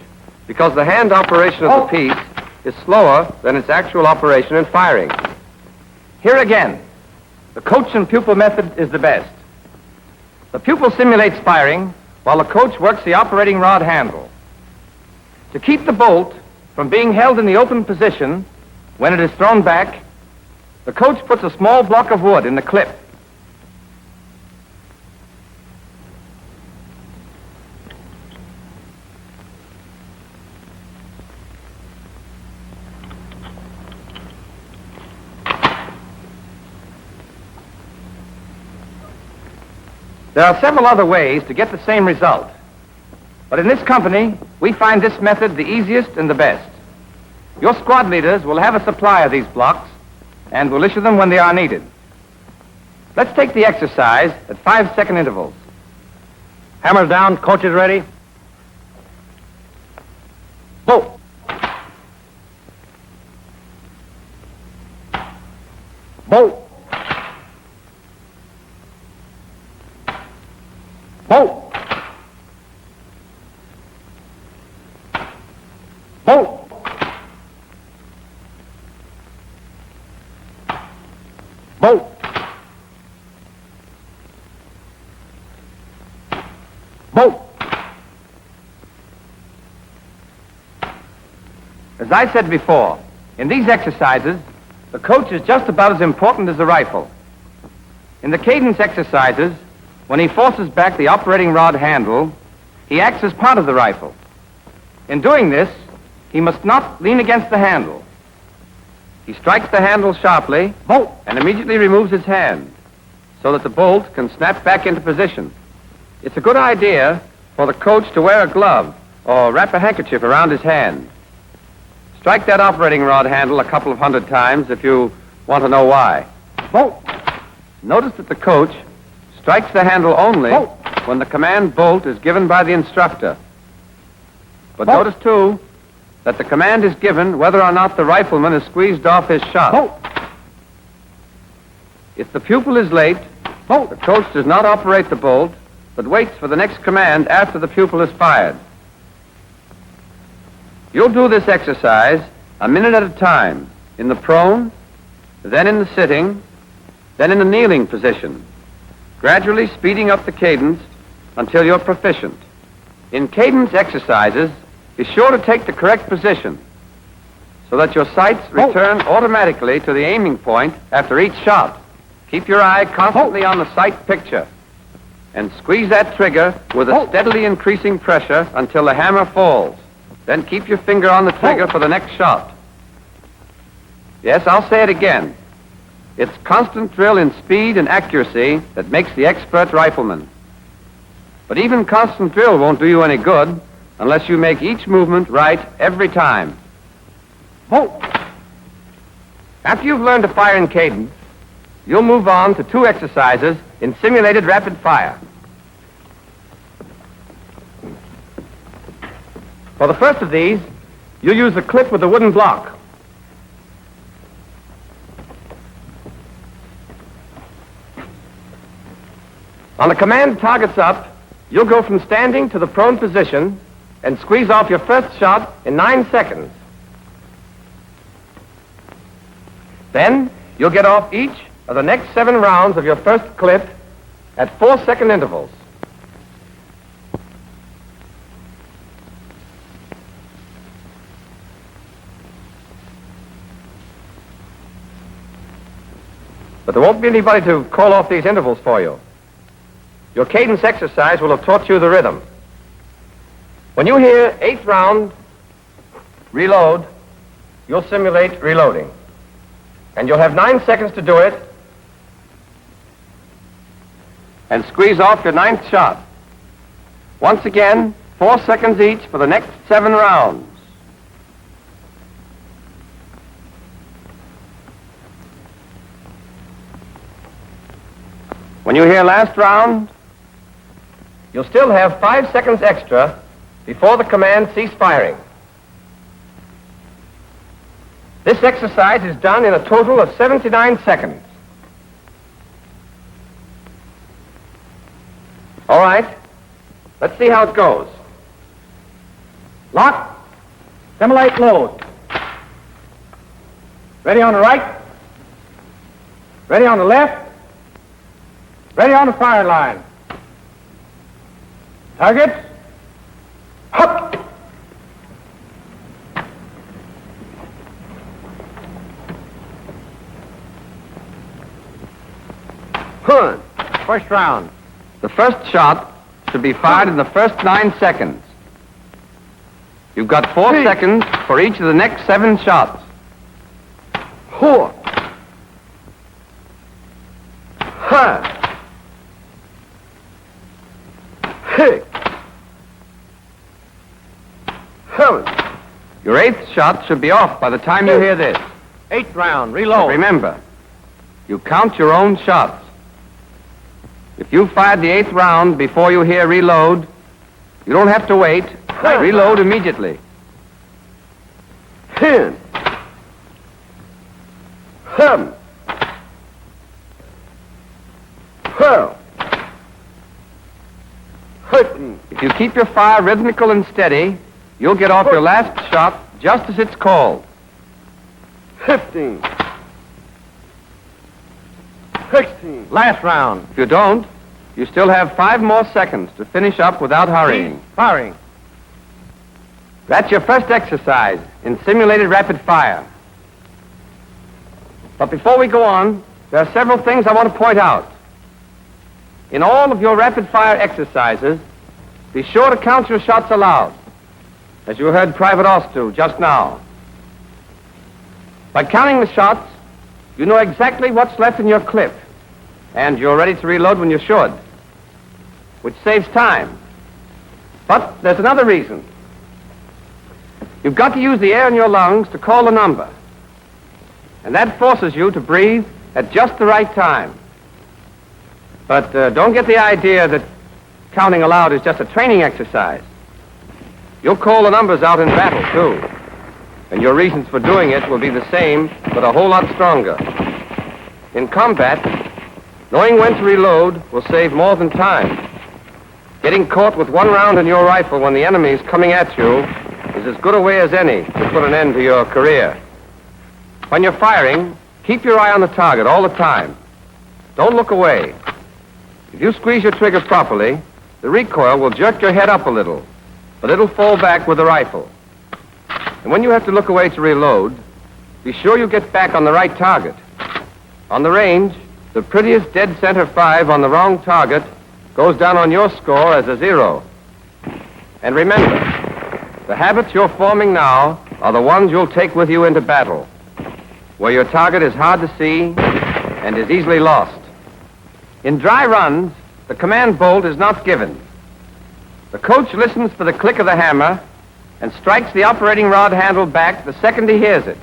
because the hand operation of the piece is slower than its actual operation in firing. Here again, the coach and pupil method is the best. The pupil simulates firing while the coach works the operating rod handle. To keep the bolt from being held in the open position when it is thrown back, the coach puts a small block of wood in the clip. There are several other ways to get the same result. But in this company, we find this method the easiest and the best. Your squad leaders will have a supply of these blocks and will issue them when they are needed. Let's take the exercise at 5-second intervals. Hammers down. Coach is ready. Bolt. Bolt. Bolt. Bolt. Bolt. Bolt. As I said before, in these exercises, The coach is just about as important as the rifle. In the cadence exercises, when he forces back the operating rod handle, he acts as part of the rifle. In doing this, he must not lean against the handle. He strikes the handle sharply and immediately removes his hand so that the bolt can snap back into position. It's a good idea for the coach to wear a glove or wrap a handkerchief around his hand. Strike that operating rod handle a couple of hundred times if you want to know why. Notice that the coach strikes the handle only when the command bolt is given by the instructor. But notice, too, that the command is given whether or not the rifleman has squeezed off his shot. If the pupil is late, the coach does not operate the bolt, but waits for the next command after the pupil is fired. You'll do this exercise a minute at a time, in the prone, then in the sitting, then in the kneeling position, gradually speeding up the cadence until you're proficient. In cadence exercises, be sure to take the correct position so that your sights return automatically to the aiming point after each shot. Keep your eye constantly on the sight picture and squeeze that trigger with a steadily increasing pressure until the hammer falls. Then keep your finger on the trigger for the next shot. Yes, I'll say it again. It's constant drill in speed and accuracy that makes the expert rifleman. But even constant drill won't do you any good unless you make each movement right every time. After you've learned to fire in cadence, you'll move on to 2 exercises in simulated rapid fire. For the first of these, you'll use the clip with the wooden block. On the command targets up, you'll go from standing to the prone position and squeeze off your first shot in 9 seconds. Then you'll get off each of the next 7 rounds of your first clip at 4-second intervals. But there won't be anybody to call off these intervals for you. Your cadence exercise will have taught you the rhythm. When you hear 8th round, reload, you'll simulate reloading. And you'll have 9 seconds to do it. And squeeze off your 9th shot. Once again, 4 seconds each for the next 7 rounds. When you hear last round, you'll still have 5 seconds extra before the command cease firing. This exercise is done in a total of 79 seconds. All right, let's see how it goes. Lock. Simulate load. Ready on the right. Ready on the left. Ready on the fire line. Targets. Up. Good. First round. The first shot should be fired in the first 9 seconds. You've got 4 seconds for each of the next 7 shots. 4. Ha. 6. 7. Your 8th shot should be off by the time you hear this. 8th round. Reload. Remember, you count your own shots. If you fired the 8th round before you hear reload, you don't have to wait. Reload immediately. 10. 7. 12. 13. If you keep your fire rhythmical and steady, you'll get off your last shot just as it's called. 15. 16. Last round. If you don't, you still have 5 more seconds to finish up without hurrying. Firing. That's your first exercise in simulated rapid fire. But before we go on, there are several things I want to point out. In all of your rapid-fire exercises, be sure to count your shots aloud, as you heard Private Oss do just now. By counting the shots, you know exactly what's left in your clip, and you're ready to reload when you should, which saves time. But there's another reason. You've got to use the air in your lungs to call the number, and that forces you to breathe at just the right time. But don't get the idea that counting aloud is just a training exercise. You'll call the numbers out in battle, too. And your reasons for doing it will be the same, but a whole lot stronger. In combat, knowing when to reload will save more than time. Getting caught with one round in your rifle when the enemy is coming at you is as good a way as any to put an end to your career. When you're firing, keep your eye on the target all the time. Don't look away. If you squeeze your trigger properly, the recoil will jerk your head up a little, but it'll fall back with the rifle. And when you have to look away to reload, be sure you get back on the right target. On the range, the prettiest dead center 5 on the wrong target goes down on your score as a 0. And remember, the habits you're forming now are the ones you'll take with you into battle, where your target is hard to see and is easily lost. In dry runs, the command bolt is not given. The coach listens for the click of the hammer and strikes the operating rod handle back the second he hears it.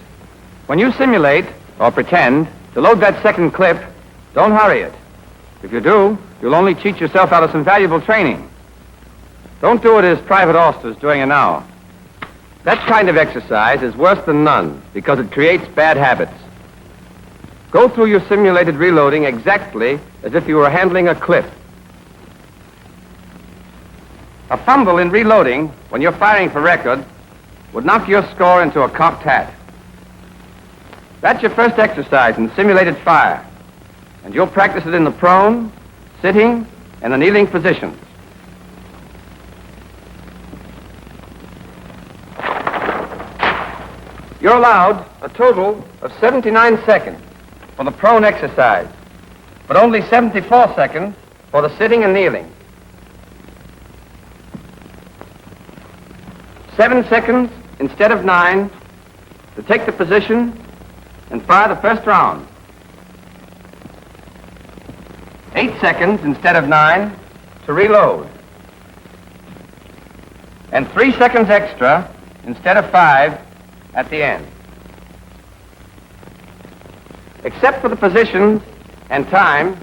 When you simulate, or pretend, to load that second clip, don't hurry it. If you do, you'll only cheat yourself out of some valuable training. Don't do it as Private Oss is doing it now. That kind of exercise is worse than none because it creates bad habits. Go through your simulated reloading exactly as if you were handling a clip. A fumble in reloading, when you're firing for record, would knock your score into a cocked hat. That's your first exercise in simulated fire, and you'll practice it in the prone, sitting, and the kneeling positions. You're allowed a total of 79 seconds for the prone exercise, but only 74 seconds for the sitting and kneeling. 7 seconds instead of 9 to take the position and fire the first round. 8 seconds instead of 9 to reload. And 3 seconds extra instead of 5 at the end. Except for the positions and time,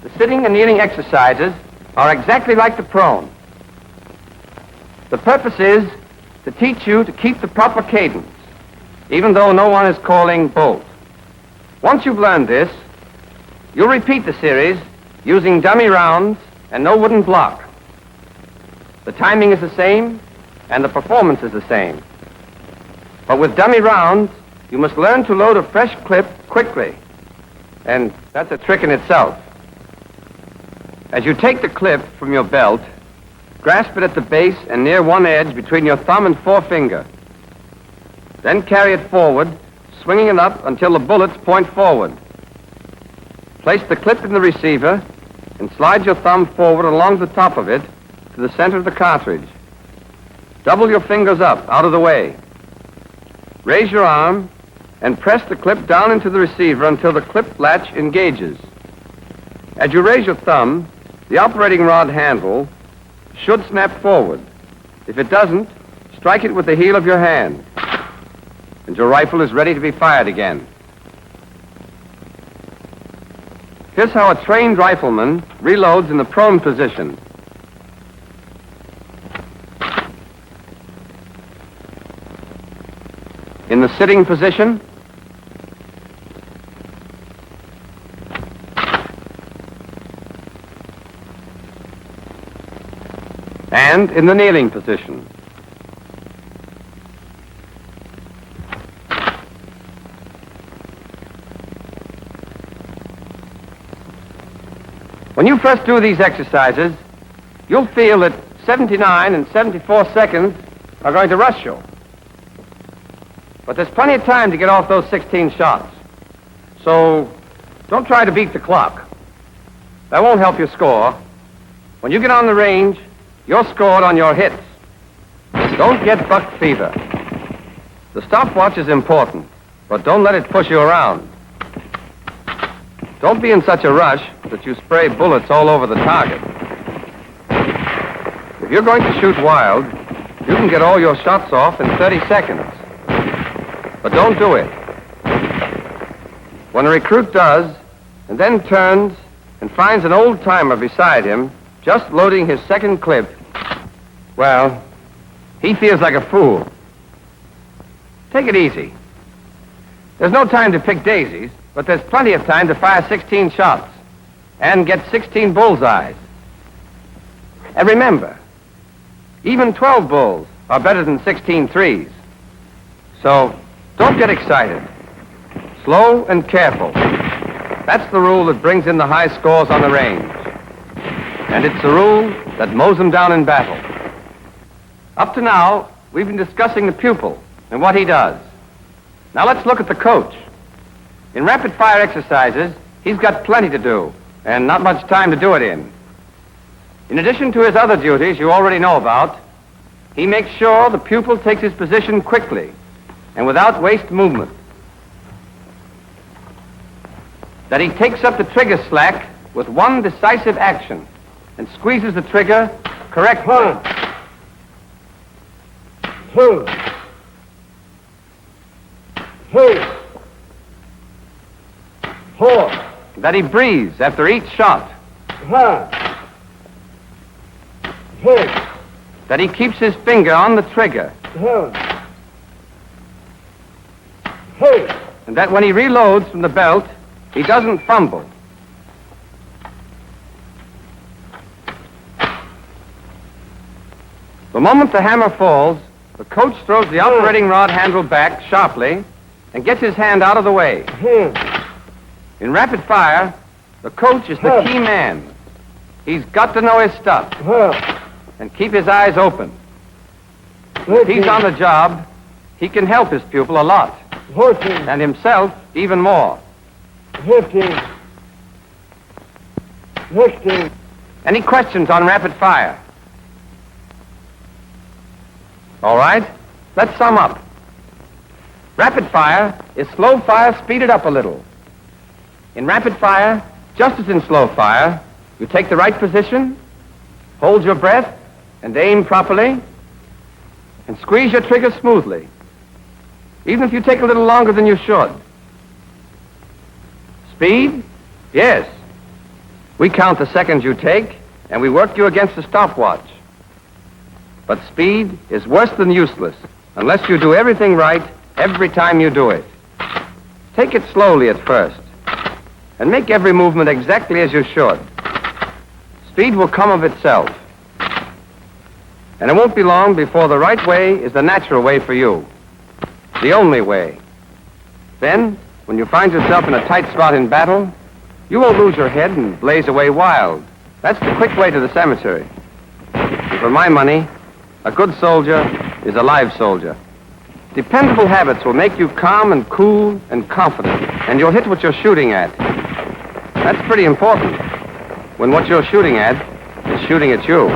the sitting and kneeling exercises are exactly like the prone. The purpose is to teach you to keep the proper cadence, even though no one is calling bolt. Once you've learned this, you'll repeat the series using dummy rounds and no wooden block. The timing is the same, and the performance is the same. But with dummy rounds, you must learn to load a fresh clip quickly, and that's a trick in itself. As you take the clip from your belt, grasp it at the base and near one edge between your thumb and forefinger. Then carry it forward, swinging it up until the bullets point forward. Place the clip in the receiver and slide your thumb forward along the top of it to the center of the cartridge. Double your fingers up, out of the way. Raise your arm and press the clip down into the receiver until the clip latch engages. As you raise your thumb, the operating rod handle should snap forward. If it doesn't, strike it with the heel of your hand, and your rifle is ready to be fired again. Here's how a trained rifleman reloads in the prone position. In the sitting position, and in the kneeling position. When you first do these exercises, you'll feel that 79 and 74 seconds are going to rush you. But there's plenty of time to get off those 16 shots. So don't try to beat the clock. That won't help you score. When you get on the range, you're scored on your hits. Don't get buck fever. The stopwatch is important, but don't let it push you around. Don't be in such a rush that you spray bullets all over the target. If you're going to shoot wild, you can get all your shots off in 30 seconds. But don't do it. When a recruit does, and then turns and finds an old-timer beside him, just loading his second clip, well, he feels like a fool. Take it easy. There's no time to pick daisies, but there's plenty of time to fire 16 shots and get 16 bullseyes. And remember, even 12 bulls are better than 16 threes. So don't get excited. Slow and careful. That's the rule that brings in the high scores on the range. And it's the rule that mows them down in battle. Up to now, we've been discussing the pupil and what he does. Now let's look at the coach. In rapid-fire exercises, he's got plenty to do, and not much time to do it in. In addition to his other duties you already know about, he makes sure the pupil takes his position quickly and without waste movement. That he takes up the trigger slack with one decisive action and squeezes the trigger correctly. 1, 2, 3, 4, That he breathes after each shot. 5, 6, That he keeps his finger on the trigger. 7, 8, And that when he reloads from the belt, he doesn't fumble. The moment the hammer falls, the coach throws the operating rod handle back sharply and gets his hand out of the way. 10, In rapid fire, the coach is the key man. He's got to know his stuff 12, and keep his eyes open. If 13, he's on the job, he can help his pupil a lot, 14, and himself even more. 15, 16, Any questions on rapid fire? All right, let's sum up. Rapid fire is slow fire speeded up a little. In rapid fire, just as in slow fire, you take the right position, hold your breath, and aim properly, and squeeze your trigger smoothly, even if you take a little longer than you should. Speed? Yes. We count the seconds you take, and we work you against the stopwatch. But speed is worse than useless unless you do everything right every time you do it. Take it slowly at first, and make every movement exactly as you should. Speed will come of itself. And it won't be long before the right way is the natural way for you. The only way. Then, when you find yourself in a tight spot in battle, you won't lose your head and blaze away wild. That's the quick way to the cemetery. And for my money, a good soldier is a live soldier. Dependable habits will make you calm and cool and confident, and you'll hit what you're shooting at. That's pretty important, when what you're shooting at is shooting at you.